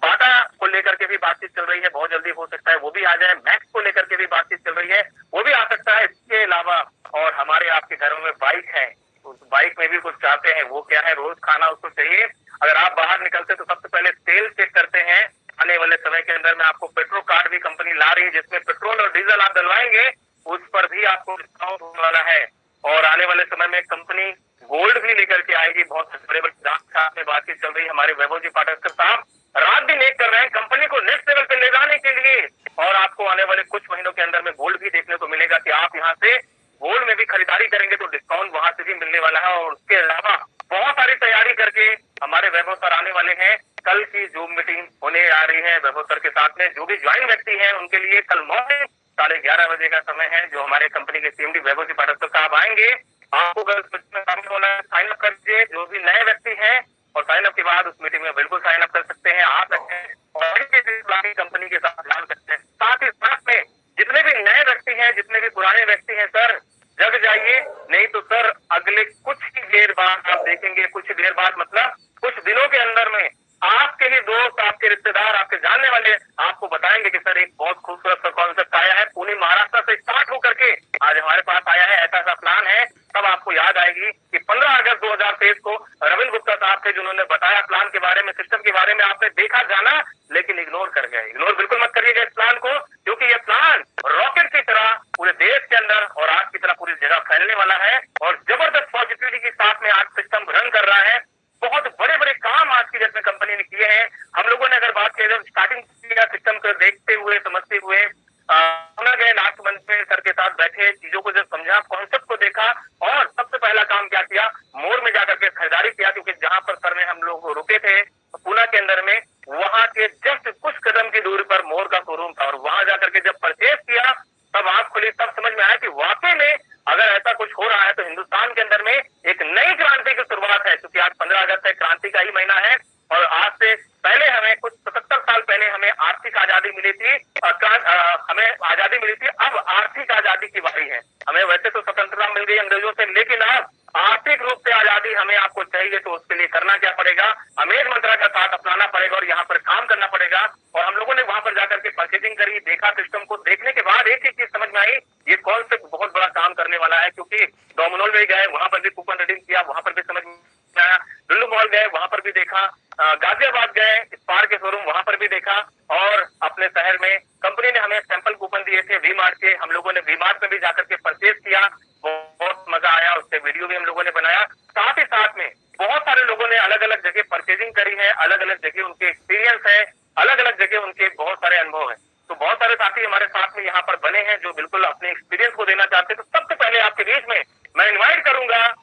बाटा को लेकर के भी बातचीत चल रही है, बहुत जल्दी हो सकता है वो भी आ जाए। मैक्स को लेकर के भी बातचीत चल रही है, वो भी आ सकता है। इसके अलावा और हमारे आपके घरों में बाइक है, उस बाइक में भी कुछ चाहते हैं, वो क्या है, रोज खाना उसको चाहिए। अगर आप बाहर निकलते तो सबसे पहले तेल चेक करते हैं। आने वाले समय के अंदर में आपको पेट्रोल कार्ड भी कंपनी ला रही है, जिसमें पेट्रोल और डीजल आप डलवाएंगे उस पर भी आपको डिस्काउंट होने वाला है। और आने वाले समय में कंपनी गोल्ड भी लेकर के आएगी। बहुत बड़े बड़े साथ में बातचीत चल रही है, हमारे वैभव जी पाठक साहब रात दिन एक कर रहे हैं कंपनी को नेक्स्ट लेवल पे ले जाने के लिए। और आपको आने वाले कुछ महीनों के अंदर में गोल्ड भी देखने को मिलेगा कि आप यहाँ से गोल्ड में भी खरीदारी करेंगे तो डिस्काउंट वहां से भी मिलने वाला है। और उसके अलावा बहुत सारी तैयारी करके हमारे वैभव सर आने वाले हैं। कल की जूम मीटिंग होने आ रही है वैभव सर के साथ में, जो भी ज्वाइन व्यक्ति हैं उनके लिए कल मॉर्निंग 11:30 बजे का समय है, जो हमारे कंपनी के सीएमडी वैभव जी पाठक साहब आएंगे। आपको कल साइन अप कर दीजिए, जो भी नए व्यक्ति हैं, और साइन अप के बाद उस मीटिंग में बिल्कुल साइन अप कर सकते हैं, आ सकते हैं और कंपनी के साथ जान सकते हैं। साथ ही साथ में जितने भी नए व्यक्ति हैं, जितने भी पुराने व्यक्ति हैं, सर जग जाइए, नहीं तो सर अगले कुछ ही देर बाद आप देखेंगे, कुछ देर बाद मतलब कुछ दिनों के अंदर में आपके ही दोस्त, आपके रिश्तेदार, आपके जानने वाले आपको बताएंगे कि सर एक बहुत खूबसूरत सा कॉन्सेप्ट आया है, पुणे महाराष्ट्र से स्टार्ट होकर के आज हमारे पास आया है, ऐसा सा प्लान है। तब आपको याद आएगी कि 15 अगस्त 2023 को रविंद्र गुप्ता साहब थे जिन्होंने बताया प्लान के बारे में, सिस्टम के बारे में। आपने देखा जाना लेकिन इग्नोर कर गए। इग्नोर बिल्कुल मत करिएगा इस प्लान को, क्योंकि ये प्लान रॉकेट की तरह पूरे देश के अंदर और आग की तरह पूरी जगह फैलने वाला है और जबरदस्त पॉजिटिविटी के साथ में आज सिस्टम रन कर रहा है। बहुत बड़े बड़े काम आज की डेट में कंपनी ने किए हैं। हम लोगों ने अगर थे पूना के अंदर में, वहां के जस्ट कुछ कदम की दूरी पर मोर का शोरूम था और वहां जाकर के जब परचेज किया तब आंख खुली, तब समझ में आया कि वाकई में अगर ऐसा कुछ हो रहा है तो हिंदुस्तान के अंदर में एक नई क्रांति की शुरुआत है। क्योंकि आज 15 अगस्त है, क्रांति का ही महीना है और आज से पहले हमें कुछ 77 साल पहले हमें आर्थिक आजादी मिली थी, हमें आजादी मिली थी। अब आर्थिक आजादी की बारी है। हमें वैसे तो स्वतंत्रता मिल गई अंग्रेजों से, लेकिन अब आर्थिक रूप से आजादी हमें आपको चाहिए तो उसके लिए करना क्या पड़ेगा, अमेज मंत्रा का साथ अपनाना पड़ेगा और यहाँ पर काम करना पड़ेगा। और हम लोगों ने वहां पर जाकर के परचेजिंग करी, देखा सिस्टम को, देखने के बाद एक ही चीज समझ में आई, ये कॉन्सेप्ट बहुत बड़ा काम करने वाला है। क्योंकि डोमिनोज में गए, वहां पर भी कूपन रिडीम किया, वहां पर भी समझ में आया, लुल्लू मॉल गए, वहां पर भी देखा, गाजियाबाद गए, स्पार के शोरूम वहां पर भी देखा और अपने शहर में कंपनी ने हमें सैंपल कूपन दिए थे वी मार्ट के, हम लोगों ने वी मार्ट में भी जाकर के परचेज किया, बहुत मजा आया, उससे वीडियो भी हम लोगों ने बनाया। साथ ही साथ में बहुत सारे लोगों ने अलग अलग जगह परचेजिंग करी है, अलग अलग जगह उनके एक्सपीरियंस है, अलग अलग जगह उनके बहुत सारे अनुभव है। तो बहुत सारे साथी हमारे साथ में यहाँ पर बने हैं जो बिल्कुल अपने एक्सपीरियंस को देना चाहते हैं। तो सबसे पहले आपके बीच में मैं इन्वाइट करूंगा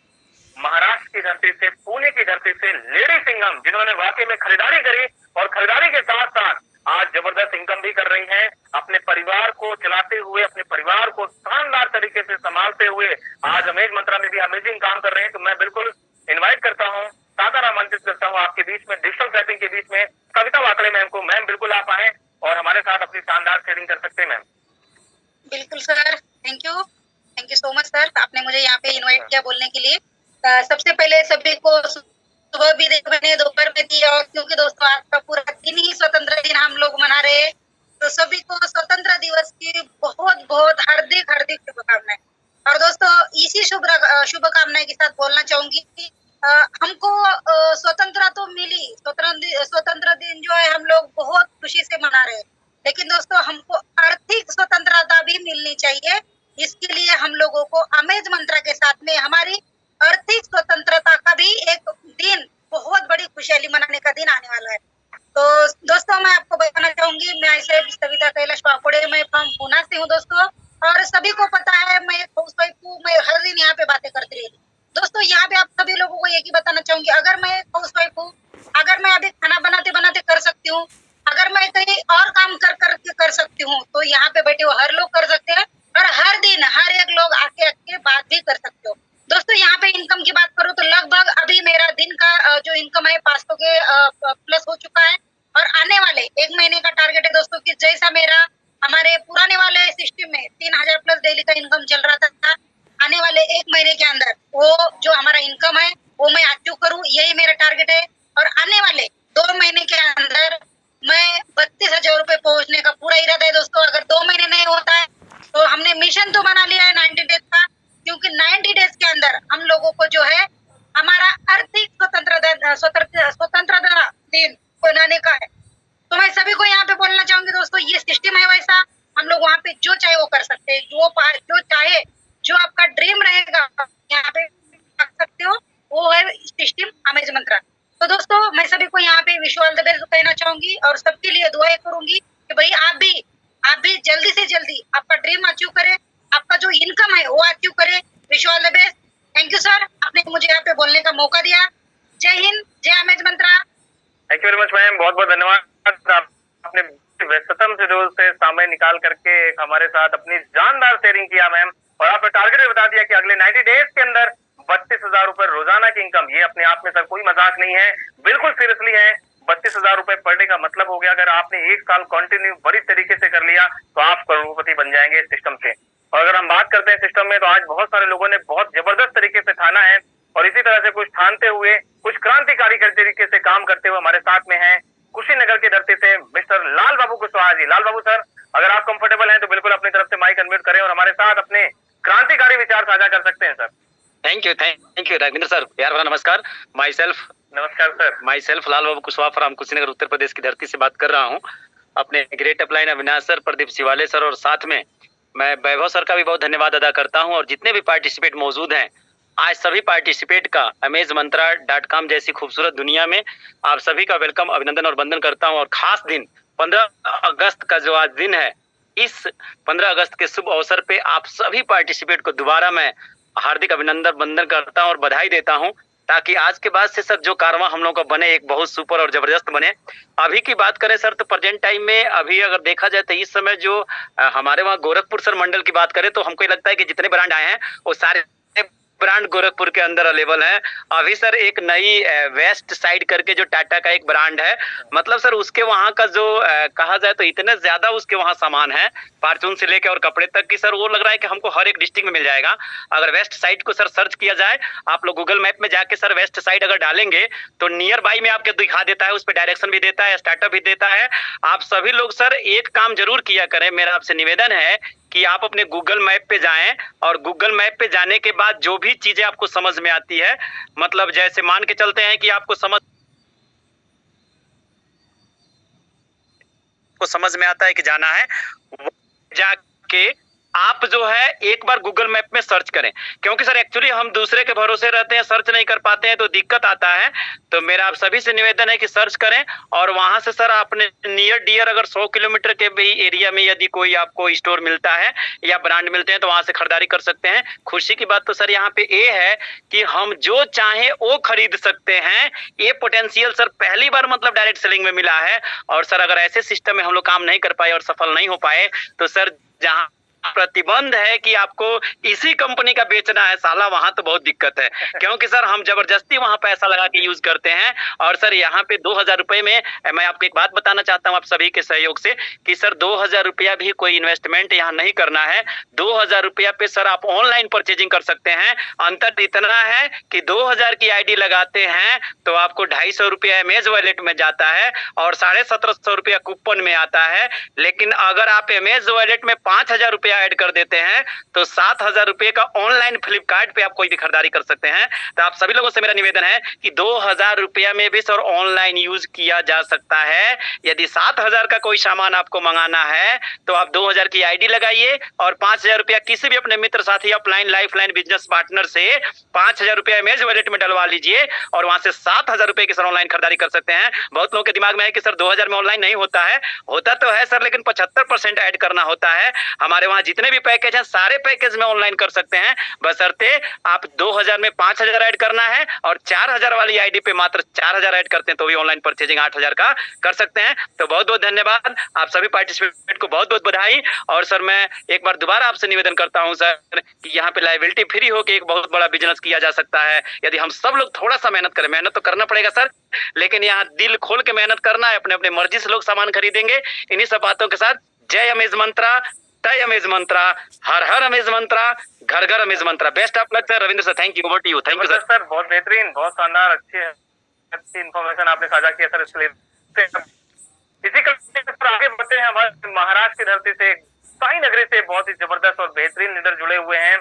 महाराष्ट्र की धरती से, पुणे की धरती से लेडी सिंघम, जिन्होंने वाकई में खरीदारी करी और खरीदारी के साथ साथ आज जबरदस्त इनकम भी कर रही हैं, अपने परिवार को चलाते हुए, अपने परिवार को शानदार तरीके से संभालते हुए आज अमेज मंत्रा में भी अमेजिंग काम कर रहे हैं। तो मैं बिल्कुल इन्वाइट करता हूँ, सादर आमंत्रित करता हूँ आपके बीच में, डिजिटल शॉपिंग के बीच में कविता वाकड़े मैम को। मैम बिल्कुल आप आए और हमारे साथ अपनी शानदार शेयरिंग कर सकते हैं मैम। बिल्कुल sir, thank you so much sir, आपने मुझे यहाँ पे इनवाइट किया बोलने के लिए। सबसे पहले सभी को सुबह भी मैंने दोपहर में दी, और क्योंकि दोस्तों आज का पूरा दिन ही स्वतंत्र दिन हम लोग मना रहे हैं, तो सभी को स्वतंत्र दिवस की बहुत बहुत हार्दिक हार्दिक शुभकामनाएं। और दोस्तों इसी शुभकामनाएं के साथ बोलना चाहूंगी कि हमको स्वतंत्रता तो मिली, स्वतंत्र दिन जो है हम लोग बहुत खुशी से मना रहे हैं, लेकिन दोस्तों हमको आर्थिक स्वतंत्रता भी मिलनी चाहिए। इसके लिए हम लोगों को अमेज मंत्रा के साथ में हमारी आर्थिक स्वतंत्रता का भी एक दिन, बहुत बड़ी खुशहाली मनाने का दिन आने वाला है। तो दोस्तों मैं आपको बताना चाहूंगी, मैं ऐसे सविता कैलाश वाकोड़े, मैं फ्रॉम पूना से हूँ दोस्तों, और सभी को पता है मैं एक हाउस वाइफ हूँ, मैं हर दिन यहाँ पे बातें करती रहती हूँ। दोस्तों यहाँ पे आप सभी लोगों को एक ही बताना चाहूंगी, अगर मैं एक हाउस वाइफ हूँ, अगर मैं अभी खाना बनाते बनाते कर सकती हूँ, अगर मैं कहीं और काम कर सकती हूँ, तो यहाँ पे बैठे हुए हर लोग कर सकते हैं और हर दिन हर एक लोग आके बात भी कर सकते हो। दोस्तों यहाँ पे इनकम की बात करूँ तो लगभग अभी मेरा दिन का जो इनकम है 500 के प्लस हो चुका है, और आने वाले एक महीने का टारगेट है दोस्तों कि जैसा मेरा हमारे पुराने वाले सिस्टम में 3000 प्लस डेली का इनकम चल रहा था, आने वाले एक महीने के अंदर वो जो हमारा इनकम है वो मैं अचीव करूँ, यही मेरा टारगेट है। और आने वाले 2 महीने के अंदर मैं 32,000 रुपए पहुंचने का पूरा इरादा है दोस्तों। अगर 2 महीने नहीं होता है तो हमने मिशन तो बना लिया है 90 डेज का, क्योंकि 90 डेज के अंदर हम लोगों को जो है हमारा आर्थिक स्वतंत्रता दिन बनाने का है। तो मैं सभी को यहाँ पे बोलना चाहूंगी दोस्तों, ये सिस्टम है वैसा, हम लोग वहाँ पे जो चाहे वो कर सकते हैं, जो चाहे, जो आपका ड्रीम रहेगा यहाँ पे कर सकते हो, वो है सिस्टम अमेज मंत्रा। तो दोस्तों मैं सभी को यहाँ पे विश ऑल द बेस्ट कहना चाहूंगी और सबके लिए दुआएं करूंगी कि भाई आप भी जल्दी से जल्दी आपका ड्रीम अचीव करे, आपका जो इनकम है वो अचीव करे। Wish all the best. Thank you sir, आपने मुझे यहाँ पे बोलने का मौका दिया। जय हिंद, जय amaze Mantra. Thank you very much ma'am, बहुत बहुत धन्यवाद। आपने व्यस्ततम शेड्यूल से समय निकाल करके हमारे साथ अपनी जानदार शेयरिंग किया मैम, और आपने टारगेट भी बता दिया कि अगले 90 डेज के अंदर 32,000 रुपए रोजाना की इनकम। ये अपने आप में सर कोई मजाक नहीं है, बिल्कुल सीरियसली है। 32,000 रुपए पर डे का मतलब हो गया, अगर आपने 1 साल कंटिन्यू बड़ी तरीके से कर लिया तो आप करोड़पति बन जाएंगे इस सिस्टम से। और अगर हम बात करते हैं सिस्टम में, तो आज बहुत सारे लोगों ने बहुत जबरदस्त तरीके से ठाना है, और इसी तरह से कुछ ठानते हुए, कुछ क्रांतिकारी तरीके से काम करते हुए हमारे साथ में है कुशीनगर की धरती से मिस्टर लाल बाबू कुशवाहा जी। लाल बाबू सर, अगर आप कंफर्टेबल हैं तो बिल्कुल अपनी तरफ से माइक अनम्यूट करें और हमारे साथ अपने क्रांतिकारी विचार साझा कर सकते हैं sir. Thank you Raghavendra sir, प्यार भरा नमस्कार। नमस्कार sir. Myself Lal Babu Kushwaha from Kushinagar Uttar Pradesh की धरती से बात कर रहा हूँ। अपने great upline Avinash sir, Pradeep Shivale sir, और साथ में मैं वैभव सर का भी बहुत धन्यवाद अदा करता हूँ। और जितने भी पार्टिसिपेट मौजूद हैं, आज सभी पार्टिसिपेट का amazmantra.com जैसी खूबसूरत दुनिया में आप सभी का वेलकम, अभिनंदन और वंदन करता हूँ। और खास दिन 15 अगस्त का जो आज दिन है, इस 15 अगस्त के शुभ अवसर पे आप सभी पार्टिसिपेट को दोबारा मैं हार्दिक अभिनंदन वंदन करता हूँ और बधाई देता हूँ। ताकि आज के बाद से सर जो कारवां हम लोग का बने एक बहुत सुपर और जबरदस्त बने। अभी की बात करें सर तो प्रेजेंट टाइम में अभी अगर देखा जाए तो इस समय जो हमारे वहाँ गोरखपुर सर मंडल की बात करें तो हमको ये लगता है कि जितने ब्रांड आए हैं वो सारे ब्रांड गोरखपुर के अंदर अवेलेबल है। अभी सर एक नई वेस्ट साइड करके जो टाटा का एक ब्रांड है, मतलब सर उसके वहाँ का जो कहा जाए तो इतने ज्यादा उसके वहाँ सामान है फार्चून से लेके और कपड़े तक की, सर वो लग रहा है कि हमको हर एक डिस्ट्रिक्ट में मिल जाएगा। अगर वेस्ट साइड को सर सर्च किया जाए, आप लोग गूगल मैप में जाके सर वेस्ट साइड अगर डालेंगे तो नियर बाई में आपके दिखा देता है, उस पर डायरेक्शन भी देता है, स्टार्टअप भी देता है। आप सभी लोग सर एक काम जरूर किया करें, मेरा आपसे निवेदन है कि आप अपने गूगल मैप पे जाएं और गूगल मैप पे जाने के बाद जो भी चीजें आपको समझ में आती है, मतलब जैसे मान के चलते हैं कि आपको समझ में आता है कि जाना है, वो जाके आप जो है एक बार गूगल मैप में सर्च करें, क्योंकि सर एक्चुअली हम दूसरे के भरोसे रहते हैं, सर्च नहीं कर पाते हैं तो दिक्कत आता है। तो मेरा आप सभी से निवेदन है कि सर्च करें और वहां से सर अपने नियर डियर अगर 100 किलोमीटर के भी एरिया में यदि कोई आपको स्टोर मिलता है या ब्रांड मिलते हैं तो वहां से खरीदारी कर सकते हैं। खुशी की बात तो सर यहाँ पे ये है कि हम जो चाहे वो खरीद सकते हैं। ये पोटेंशियल सर पहली बार मतलब डायरेक्ट सेलिंग में मिला है। और सर अगर ऐसे सिस्टम में हम लोग काम नहीं कर पाए और सफल नहीं हो पाए तो सर जहाँ प्रतिबंध है कि आपको इसी कंपनी का बेचना है साला, वहां तो बहुत दिक्कत है, क्योंकि सर हम जबरदस्ती वहां पैसा लगा के यूज करते हैं। और सर यहाँ पे 2000 रुपए में मैं आपको एक बात बताना चाहता हूँ आप सभी के सहयोग से कि सर 2000 रुपया भी कोई इन्वेस्टमेंट यहाँ नहीं करना है। 2000 रुपया पे सर आप ऑनलाइन परचेजिंग कर सकते हैं। अंतर इतना है कि 2000 की आईडी लगाते हैं तो आपको 250 रुपया अमेज वॉलेट में जाता है और 1750 रुपया कूपन में आता है। लेकिन अगर आप अमेज वॉलेट में 5000 रुपया ऐड कर देते हैं तो 7000 रुपए का ऑनलाइन फ्लिपकार्ट पे आप कोई भी खरीदारी कर सकते हैं। तो आप सभी लोगों से मेरा निवेदन है कि 2000 रुपया में भी सर ऑनलाइन यूज किया जा सकता है। यदि 7000 का कोई सामान आपको मंगाना है तो आप 2000 की आईडी लगाइए और 5000 रुपया किसी भी अपने मित्र साथी अपलाइन लाइफलाइन बिजनेस पार्टनर से 5000 रुपया इमेज वॉलेट में डलवा लीजिए और वहां से 7000 रुपए की सर ऑनलाइन खरीदारी कर सकते हैं। बहुत लोगों के दिमाग में है कि सर 2000 में ऑनलाइन नहीं होता है, होता तो है सर, लेकिन 75% ऐड करना होता है। हमारे वहां जितने भी पैकेज हैं सारे पैकेज में ऑनलाइन कर सकते हैं, बशर्ते आप 2000 में 5000 ऐड करना है और 4000 वाली आईडी पे मात्र 4000 ऐड करते हैं तो भी ऑनलाइन परचेजिंग 8000 का कर सकते हैं। तो बहुत बहुत धन्यवाद, आप सभी पार्टिसिपेंट को बहुत बहुत बधाई। और सर मैं एक बार दोबारा आपसे निवेदन करता हूं सर कि यहाँ पे लायबिलिटी फ्री होकर एक बहुत बड़ा बिजनेस किया जा सकता है यदि हम सब लोग थोड़ा सा मेहनत करें। मेहनत तो करना पड़ेगा सर, लेकिन यहाँ दिल खोल के मेहनत करना है, अपने अपने मर्जी से लोग सामान खरीदेंगे। इन्हीं सब बातों के साथ जय अमेज मंत्रा, तय अमेज मंत्रा, हर हर अमेज मंत्रा, घर घर अमेज मंत्रा। Best of luck sir. Ravindra sir thank you, over to you. Thank you sir. बहुत बेहतरीन, बहुत शानदार, अच्छी इन्फॉर्मेशन आपने साझा किया सर। इसके लिए इसी पर आगे बढ़ते हैं। हमारे महाराष्ट्र की धरती से, साई नगरी से बहुत ही जबरदस्त और बेहतरीन लीडर जुड़े हुए हैं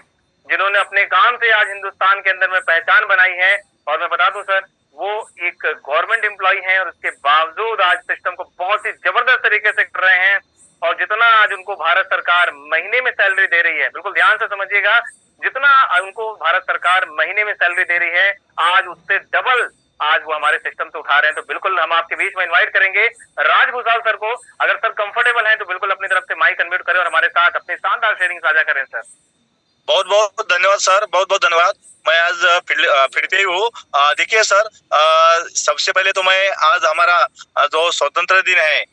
जिन्होंने अपने काम से आज हिंदुस्तान के अंदर में पहचान बनाई है। और मैं बता दूं सर, वो एक गवर्नमेंट एम्प्लॉय हैं और उसके बावजूद आज सिस्टम को बहुत ही जबरदस्त तरीके से कर रहे हैं। और जितना आज उनको भारत सरकार महीने में सैलरी दे रही है, बिल्कुल ध्यान से समझिएगा, जितना उनको भारत सरकार महीने में सैलरी दे रही है आज उससे डबल आज वो हमारे सिस्टम से उठा रहे हैं। तो बिल्कुल हम आपके बीच में इनवाइट करेंगे राज भूसाल सर को। अगर सर कंफर्टेबल हैं तो बिल्कुल अपनी तरफ से माइक अनम्यूट करें और हमारे साथ अपनी शानदार शेयरिंग साझा करें सर। बहुत बहुत धन्यवाद सर, बहुत बहुत धन्यवाद। मैं आज फिर पे ही हूँ। देखिए सर, सबसे पहले तो मैं आज हमारा जो स्वतंत्र दिन है,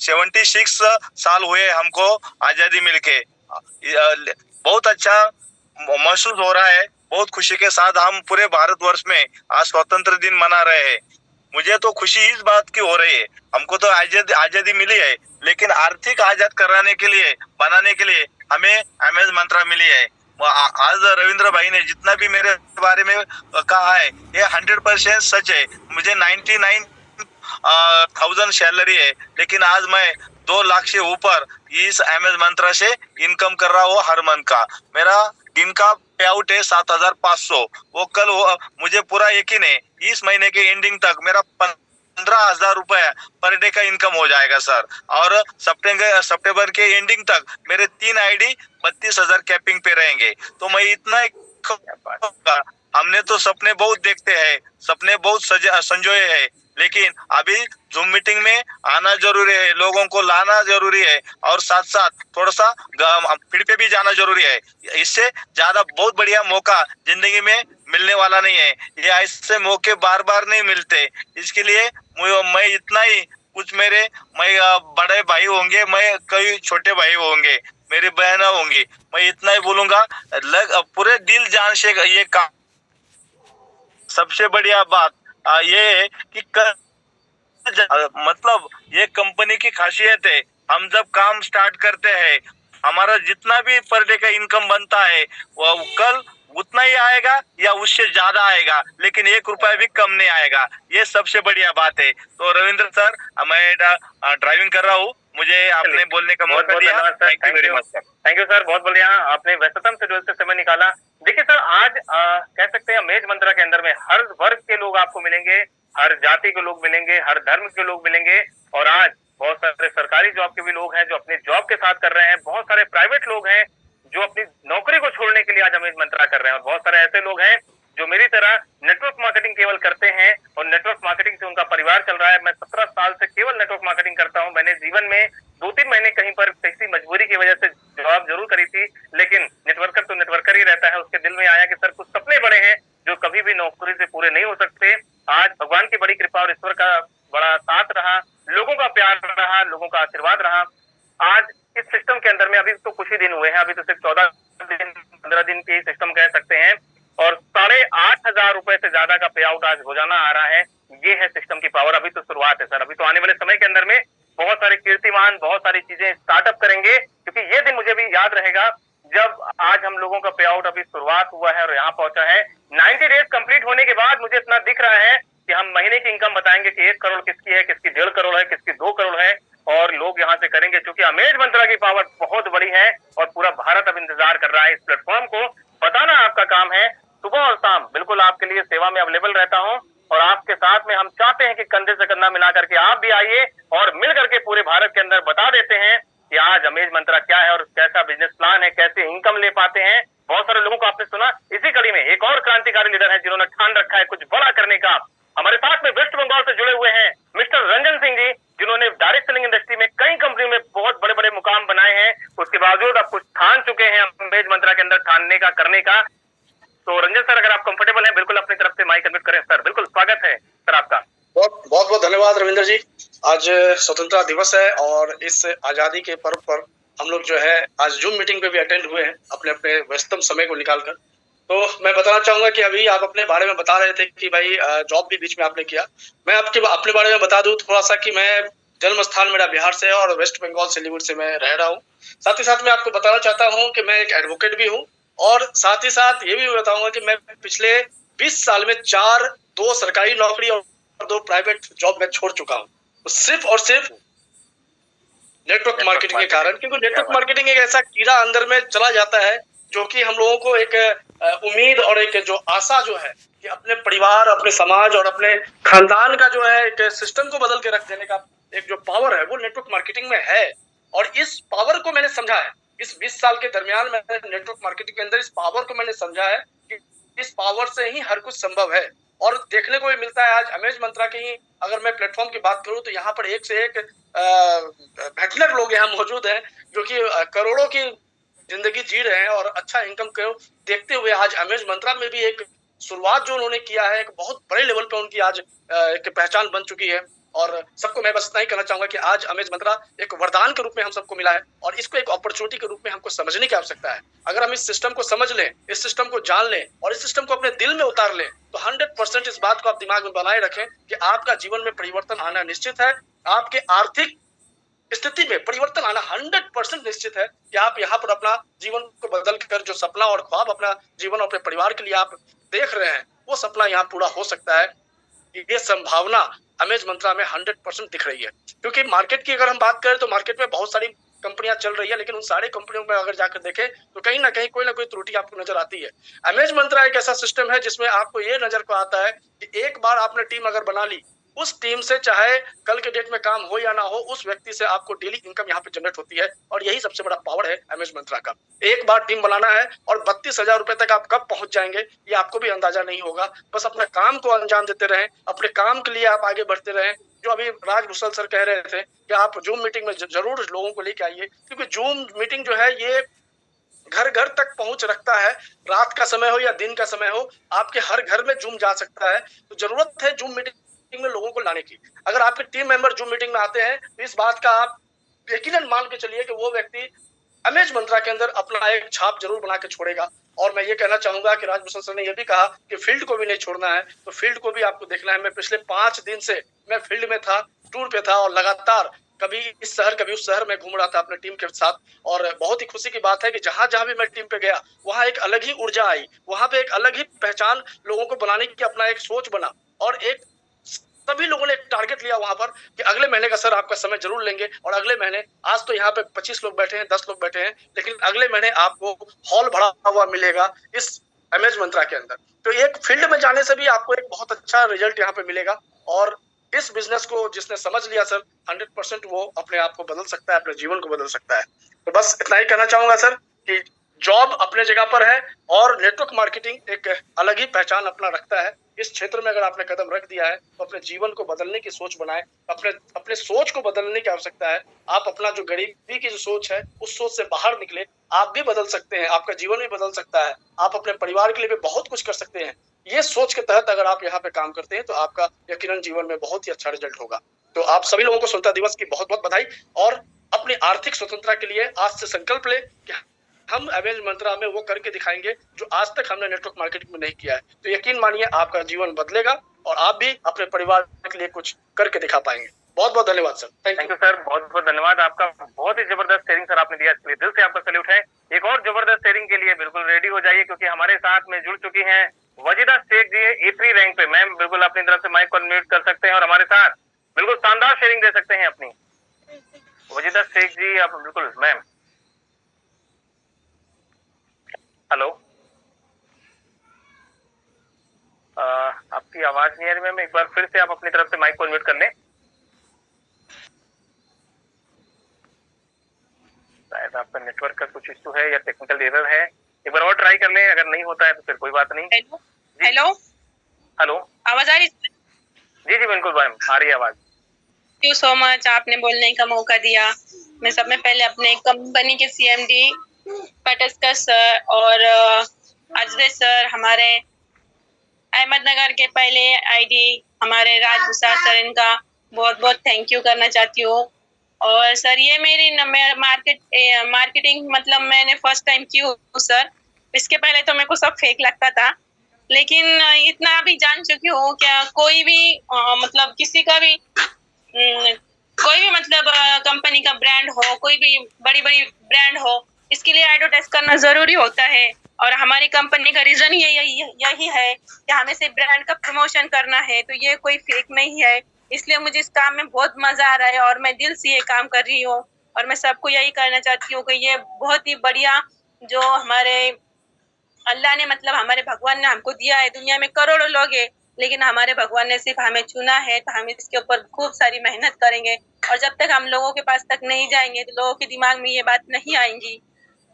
76 साल हुए हमको आजादी मिलके, बहुत अच्छा महसूस हो रहा है। बहुत खुशी के साथ हम पूरे भारतवर्ष में आज स्वतंत्र दिन मना रहे हैं। मुझे तो खुशी इस बात की हो रही है, हमको तो आजादी मिली है, लेकिन आर्थिक आजाद कराने के लिए, बनाने के लिए हमें अमेज मंत्रा मिली है। आज रविंद्र भाई ने जितना भी मेरे बारे में कहा है ये 100% सच है। मुझे 99,000 सैलरी है, लेकिन आज मैं 2 लाख से ऊपर इस अमेज मंत्रा से इनकम कर रहा हूँ हर मंथ का। मेरा दिन का पे आउट है 7500। वो कल मुझे पूरा यकीन है इस महीने के एंडिंग तक मेरा 15,000 रुपए पर डे का इनकम हो जाएगा सर। और सितंबर के एंडिंग तक मेरे 3 आईडी 32,000 कैपिंग पे रहेंगे। तो मैं इतना हमने तो सपने बहुत देखते हैं, सपने बहुत संजोए हैं, लेकिन अभी जूम मीटिंग में आना जरूरी है, लोगों को लाना जरूरी है और साथ साथ थोड़ा सा फील्ड पे भी जाना जरूरी है। इससे ज्यादा बहुत बढ़िया मौका जिंदगी में मिलने वाला नहीं है। ये ऐसे मौके बार बार नहीं मिलते। इसके लिए मैं इतना ही कुछ मैं बड़े भाई होंगे, मैं कई छोटे भाई होंगे, मेरी बहन होंगी, मैं इतना ही बोलूंगा, पूरे दिल जान से ये काम। सबसे बढ़िया बात ये है कि मतलब ये कंपनी की खासियत है, हम जब काम स्टार्ट करते हैं, हमारा जितना भी पर डे का इनकम बनता है वो कल उतना ही आएगा या उससे ज्यादा आएगा, लेकिन 1 रुपया भी कम नहीं आएगा। ये सबसे बढ़िया बात है। तो रविंद्र सर, मैं ड्राइविंग कर रहा हूँ, मुझे आपने बोलने का मौका दिया, thank you very much sir. Thank you sir, बहुत बढ़िया, आपने व्यस्ततम शेड्यूल से समय निकाला। देखिए सर, आज कह सकते हैं अमेज मंत्रा के अंदर में हर वर्ग के लोग आपको मिलेंगे, हर जाति के लोग मिलेंगे, हर धर्म के लोग मिलेंगे, और आज बहुत सारे सरकारी जॉब के भी लोग हैं जो अपने जॉब के साथ कर रहे हैं, बहुत सारे प्राइवेट लोग हैं जो अपनी नौकरी को छोड़ने के लिए आज अमेज मंत्रा कर रहे हैं, और बहुत सारे ऐसे लोग हैं जो मेरी तरह नेटवर्क मार्केटिंग केवल करते हैं और नेटवर्क मार्केटिंग से उनका परिवार चल रहा है। मैं 17 साल से केवल नेटवर्क मार्केटिंग करता हूं। मैंने जीवन में 2-3 महीने कहीं पर किसी मजबूरी की वजह से जॉब जरूर करी थी, लेकिन नेटवर्कर तो नेटवर्कर ही रहता है। उसके दिल में आया कि सर कुछ सपने बड़े हैं जो कभी भी नौकरी से पूरे नहीं हो सकते। आज भगवान की बड़ी कृपा और ईश्वर का बड़ा साथ रहा, लोगों का प्यार रहा, लोगों का आशीर्वाद रहा। आज इस सिस्टम के अंदर में अभी तो कुछ ही दिन हुए हैं, अभी तो सिर्फ 14 दिन 15 दिन के सिस्टम कह सकते हैं, और 8,500 रुपए से ज्यादा का पे आउट आज रोजाना आ रहा है। ये है सिस्टम की पावर। अभी तो शुरुआत है सर, अभी तो आने वाले समय के अंदर में बहुत सारे कीर्तिमान, बहुत सारी चीजें स्टार्टअप करेंगे, क्योंकि ये दिन मुझे भी याद रहेगा जब आज हम लोगों का पे आउट अभी शुरुआत हुआ है और यहाँ पहुंचा है। 90 डेज कंप्लीट होने के बाद मुझे इतना दिख रहा है कि हम महीने की इनकम बताएंगे कि 1 करोड़ किसकी है, किसकी 1.5 करोड़ है, किसकी 2 करोड़ है, और लोग यहाँ से करेंगे, क्योंकि अमेज मंत्रा की पावर बहुत बड़ी है और पूरा भारत अब इंतजार कर रहा है इस प्लेटफॉर्म को। बताना आपका काम है, सुबह और शाम बिल्कुल आपके लिए सेवा में अवेलेबल रहता हूँ, और आपके साथ में हम चाहते हैं कि कंधे से कंधा मिला करके आप भी आइए और मिल करके पूरे भारत के अंदर बता देते हैं कि आज अमेज मंत्रा क्या है और कैसा बिजनेस प्लान है, कैसे इनकम ले पाते हैं। बहुत सारे लोगों को आपने सुना। इसी कड़ी में एक और क्रांतिकारी लीडर है जिन्होंने ठान रखा है कुछ बड़ा करने का। हमारे साथ में वेस्ट बंगाल से जुड़े हुए हैं मिस्टर रंजन सिंह जी, जिन्होंने डायरेक्ट सेलिंग इंडस्ट्री में कई कंपनी में बहुत बड़े बड़े मुकाम बनाए हैं, उसके बावजूद अब कुछ ठान चुके हैं अमेज मंत्रा के अंदर ठानने का, करने का। तो रंजन सर, अगर आप कंफर्टेबल हैं, बिल्कुल अपनी तरफ से माइक अनम्यूट करें सर। बिल्कुल स्वागत है सर आपका। बहुत बहुत धन्यवाद रविंद्र जी। आज स्वतंत्रता दिवस है और इस आजादी के पर्व पर हम लोग जो है आज जूम मीटिंग पे भी अटेंड हुए हैं अपने अपने व्यस्तम समय को निकालकर। तो मैं बताना चाहूंगा कि अभी आप अपने बारे में बता रहे थे कि भाई जॉब भी बीच में आपने किया। मैं अपने बारे में बता दूं थोड़ा सा कि मैं जन्म स्थान मेरा बिहार से है और वेस्ट बंगाल सिलीगुड़ी से मैं रह रहा हूँ। साथ ही साथ मैं आपको बताना चाहता हूँ कि मैं एक एडवोकेट भी हूँ, और साथ ही साथ ये भी बताऊंगा कि मैं पिछले 20 साल में 2 सरकारी नौकरी और 2 प्राइवेट जॉब में छोड़ चुका हूँ, सिर्फ और सिर्फ नेटवर्क मार्केटिंग के कारण। क्योंकि नेटवर्क मार्केटिंग एक ऐसा कीड़ा अंदर में चला जाता है जो कि हम लोगों को एक उम्मीद और एक जो आशा जो है कि अपने परिवार, अपने समाज और अपने खानदान का जो है एक सिस्टम को बदल के रख देने का एक जो पावर है वो नेटवर्क मार्केटिंग में है। और इस पावर को मैंने समझा है इस 20 साल के दरमियान। मैंने नेटवर्क मार्केटिंग के अंदर इस पावर को मैंने समझा है कि इस पावर से ही हर कुछ संभव है। और देखने को भी मिलता है आज अमेज मंत्रा के ही अगर मैं प्लेटफॉर्म की बात करूं तो यहाँ पर एक से एक बैचलर लोग यहाँ मौजूद हैं जो कि करोड़ों की जिंदगी जी रहे हैं और अच्छा इनकम को देखते हुए आज अमेज मंत्रा में भी एक शुरुआत जो उन्होंने किया है एक बहुत बड़े लेवल पे उनकी आज एक पहचान बन चुकी है। और सबको मैं बस इतना ही कहना चाहूंगा कि आज अमेज मंत्रा एक वरदान के रूप में हम सबको मिला है और इसको एक अपॉर्चुनिटी के रूप में हमको समझने की आवश्यकता है। अगर हम इस सिस्टम को समझ लें, इस सिस्टम को जान लें और इस सिस्टम को अपने दिल में उतार लें तो 100% इस बात को आप दिमाग में बनाए रखें कि आपका जीवन में परिवर्तन आना निश्चित है। आपके आर्थिक स्थिति में परिवर्तन आना 100% निश्चित है कि आप यहाँ पर अपना जीवन को बदल कर जो सपना और ख्वाब अपना जीवन और अपने परिवार के लिए आप देख रहे हैं वो सपना यहाँ पूरा हो सकता है। ये संभावना अमेज मंत्रा में 100% दिख रही है। क्योंकि मार्केट की अगर हम बात करें तो मार्केट में बहुत सारी कंपनियां चल रही है, लेकिन उन सारी कंपनियों में अगर जाकर देखें तो कहीं ना कहीं कोई ना कोई त्रुटि आपको नजर आती है। अमेज मंत्रा एक ऐसा सिस्टम है जिसमें आपको ये नजर को आता है कि एक बार आपने टीम अगर बना ली, उस टीम से चाहे कल के डेट में काम हो या ना हो, उस व्यक्ति से आपको डेली इनकम यहाँ पे जनरेट होती है। और यही सबसे बड़ा पावर है अमेज मंत्रा का। एक बार टीम बनाना है और 32,000 रुपए तक आप कब पहुंच जाएंगे ये आपको भी अंदाजा नहीं होगा। बस अपने काम को अंजाम देते रहें, अपने काम के लिए आप आगे बढ़ते रहें। जो अभी राजभूषण सर कह रहे थे कि आप जूम मीटिंग में जरूर लोगों को लेके आइए, क्योंकि जूम मीटिंग जो है ये घर घर तक पहुंच रखता है। रात का समय हो या दिन का समय हो, आपके हर घर में जूम जा सकता है। तो जरूरत है जूम मीटिंग में लोगों को लाने की। अगर आपके टीम मेंबर जूम मीटिंग में आते हैं तो इस बात का आप यकीनन मान के चलिए कि वो व्यक्ति अमेज मंत्रा के अंदर अपना एक छाप जरूर बना के छोड़ेगा। और मैं ये कहना चाहूंगा कि राजभूषण सर ने यह भी कहा कि फील्ड को भी नहीं छोड़ना है, तो फील्ड को भी आपको देखना है। मैं पिछले 5 दिन से मैं फील्ड में था, टूर पे था, और लगातार कभी इस शहर कभी उस शहर में घूम रहा था अपने टीम के साथ। और बहुत ही खुशी की बात है कि जहां जहां भी मैं टीम पे गया वहां एक अलग ही ऊर्जा आई, वहां पे एक अलग ही पहचान लोगों को बनाने की अपना एक सोच बना। और एक सभी लोगों ने एक टारगेट लिया वहां पर कि अगले महीने का सर आपका समय जरूर लेंगे। और अगले महीने, आज तो यहाँ पे 25 लोग बैठे हैं, 10 लोग बैठे हैं, लेकिन अगले महीने आपको हॉल भरा हुआ मिलेगा इस अमेज मंत्रा के अंदर। तो एक फील्ड में जाने से भी आपको एक बहुत अच्छा रिजल्ट यहाँ पे मिलेगा। और इस बिजनेस को जिसने समझ लिया सर, 100% वो अपने आप को बदल सकता है, अपने जीवन को बदल सकता है। तो बस इतना ही कहना चाहूंगा सर कि जॉब अपने जगह पर है और नेटवर्क मार्केटिंग एक अलग ही पहचान अपना रखता है। इस क्षेत्र में अगर आपने कदम रख दिया है तो अपने जीवन को बदलने की सोच बनाए, अपने सोच को बदलने की आवश्यकता है। आप अपना जो गरीबी की जो सोच है उस सोच से बाहर निकले, आप भी बदल सकते हैं, आपका जीवन भी बदल सकता है, आप अपने परिवार के लिए भी बहुत कुछ कर सकते हैं। ये सोच के तहत अगर आप यहाँ पे काम करते हैं तो आपका यकीनन जीवन में बहुत ही अच्छा रिजल्ट होगा। तो आप सभी लोगों को स्वतंत्रता दिवस की बहुत बहुत बधाई। और अपनी आर्थिक स्वतंत्रता के लिए आज से संकल्प ले कि हम अमेज मंत्रा में वो करके दिखाएंगे जो आज तक हमने नेटवर्क मार्केटिंग में नहीं किया है। तो यकीन मानिए आपका जीवन बदलेगा और आप भी अपने परिवार के लिए कुछ करके दिखा पाएंगे। बहुत बहुत धन्यवाद सर। थैंक यू सर, बहुत बहुत धन्यवाद आपका। बहुत ही जबरदस्त शेयरिंग सर आपने दिया, इसके लिए दिल से आपका सैल्यूट है। एक और जबरदस्त शेयरिंग के लिए बिल्कुल रेडी हो जाइए, क्योंकि हमारे साथ में जुड़ चुकी हैं वजीदा शेख जी, E3 रैंक पे। मैम बिल्कुल अपनी तरफ से माइक को अनम्यूट कर सकते हैं और हमारे साथ बिल्कुल शानदार शेयरिंग दे सकते हैं अपनी। वजीदा शेख जी आप बिल्कुल। मैम हेलो, आपकी आवाज नहीं आ रही मैम, एक बार फिर से आप अपनी तरफ से माइक को अनम्यूट कर लें। शायद आपका नेटवर्क का कुछ इशू है या टेक्निकल एरर है, एक बार और ट्राई कर लें, अगर नहीं होता है तो फिर कोई बात नहीं। हेलो हेलो हेलो, आवाज आ रही? जी जी बिल्कुल मैम आ रही है आवाज। थैंक यू सो मच, आपने बोलने का मौका दिया। मैं सब में पहले अपने कंपनी के CMD पटस्कर सर और अजय सर, हमारे अहमदनगर के पहले ID हमारे राजभूषण सर, इनका बहुत बहुत थैंक यू करना चाहती हूँ। और सर ये मेरी मार्केटिंग मतलब मैंने फर्स्ट टाइम की हूँ सर। इसके पहले तो मेरे को सब फेक लगता था, लेकिन इतना अभी जान चुकी हूँ क्या कोई भी मतलब किसी का भी कोई भी मतलब कंपनी का ब्रांड हो, कोई भी बड़ी बड़ी ब्रांड हो, इसके लिए एडवर्टाइज करना जरूरी होता है। और हमारी कंपनी का रीजन यही है कि हमें सिर्फ ब्रांड का प्रमोशन करना है, तो ये कोई फेक नहीं है। इसलिए मुझे इस काम में बहुत मजा आ रहा है और मैं दिल से ये काम कर रही हूँ। और मैं सबको यही कहना चाहती हूँ कि ये बहुत ही बढ़िया जो हमारे अल्लाह ने मतलब हमारे भगवान ने हमको दिया है। दुनिया में करोड़ों लोग हैं, लेकिन हमारे भगवान ने सिर्फ हमें चुना है, तो हम इसके ऊपर खूब सारी मेहनत करेंगे। और जब तक हम लोगों के पास तक नहीं जाएंगे तो लोगों के दिमाग में ये बात नहीं आएंगी।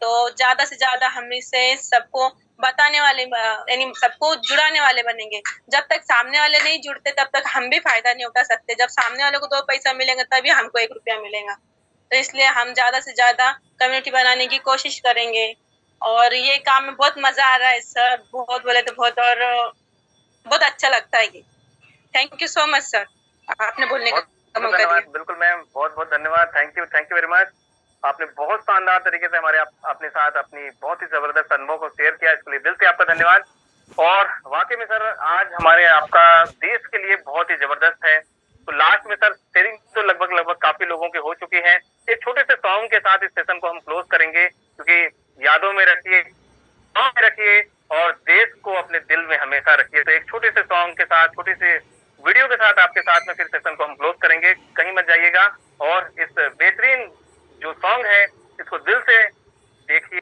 तो ज्यादा से ज्यादा हम इससे सबको बताने वाले यानी सबको जुड़ाने वाले बनेंगे। जब तक सामने वाले नहीं जुड़ते तब तक हम भी फायदा नहीं उठा सकते। जब सामने वाले को 2 पैसा मिलेगा तभी हमको 1 रुपया मिलेगा। तो इसलिए हम ज्यादा से ज्यादा कम्युनिटी बनाने की कोशिश करेंगे। और ये काम में बहुत मजा आ रहा है सर, बहुत बोले तो बहुत, और बहुत अच्छा लगता है ये। Thank you so much sir, आपने बोलने का मौका दिया। बिल्कुल मैम, बहुत बहुत धन्यवाद। Thank you very much. आपने बहुत शानदार तरीके से हमारे अपने साथ अपनी बहुत ही जबरदस्त अनुभव को शेयर किया, इसके लिए दिल से आपका धन्यवाद। और वाकई में सर आज हमारे आपका देश के लिए बहुत ही जबरदस्त है। तो लास्ट में सर शेयरिंग तो लगभग काफी लोगों की हो चुकी है। एक छोटे से सॉन्ग के साथ इस सेशन को हम क्लोज करेंगे, क्योंकि यादों में रखिए, में रखिए और देश को अपने दिल में हमेशा रखिए। तो एक छोटे से सॉन्ग के साथ, छोटे से वीडियो के साथ आपके साथ में फिर सेशन को हम क्लोज करेंगे। कहीं मत जाइएगा और इस बेहतरीन जो सॉन्ग है इसको दिल से देखिए।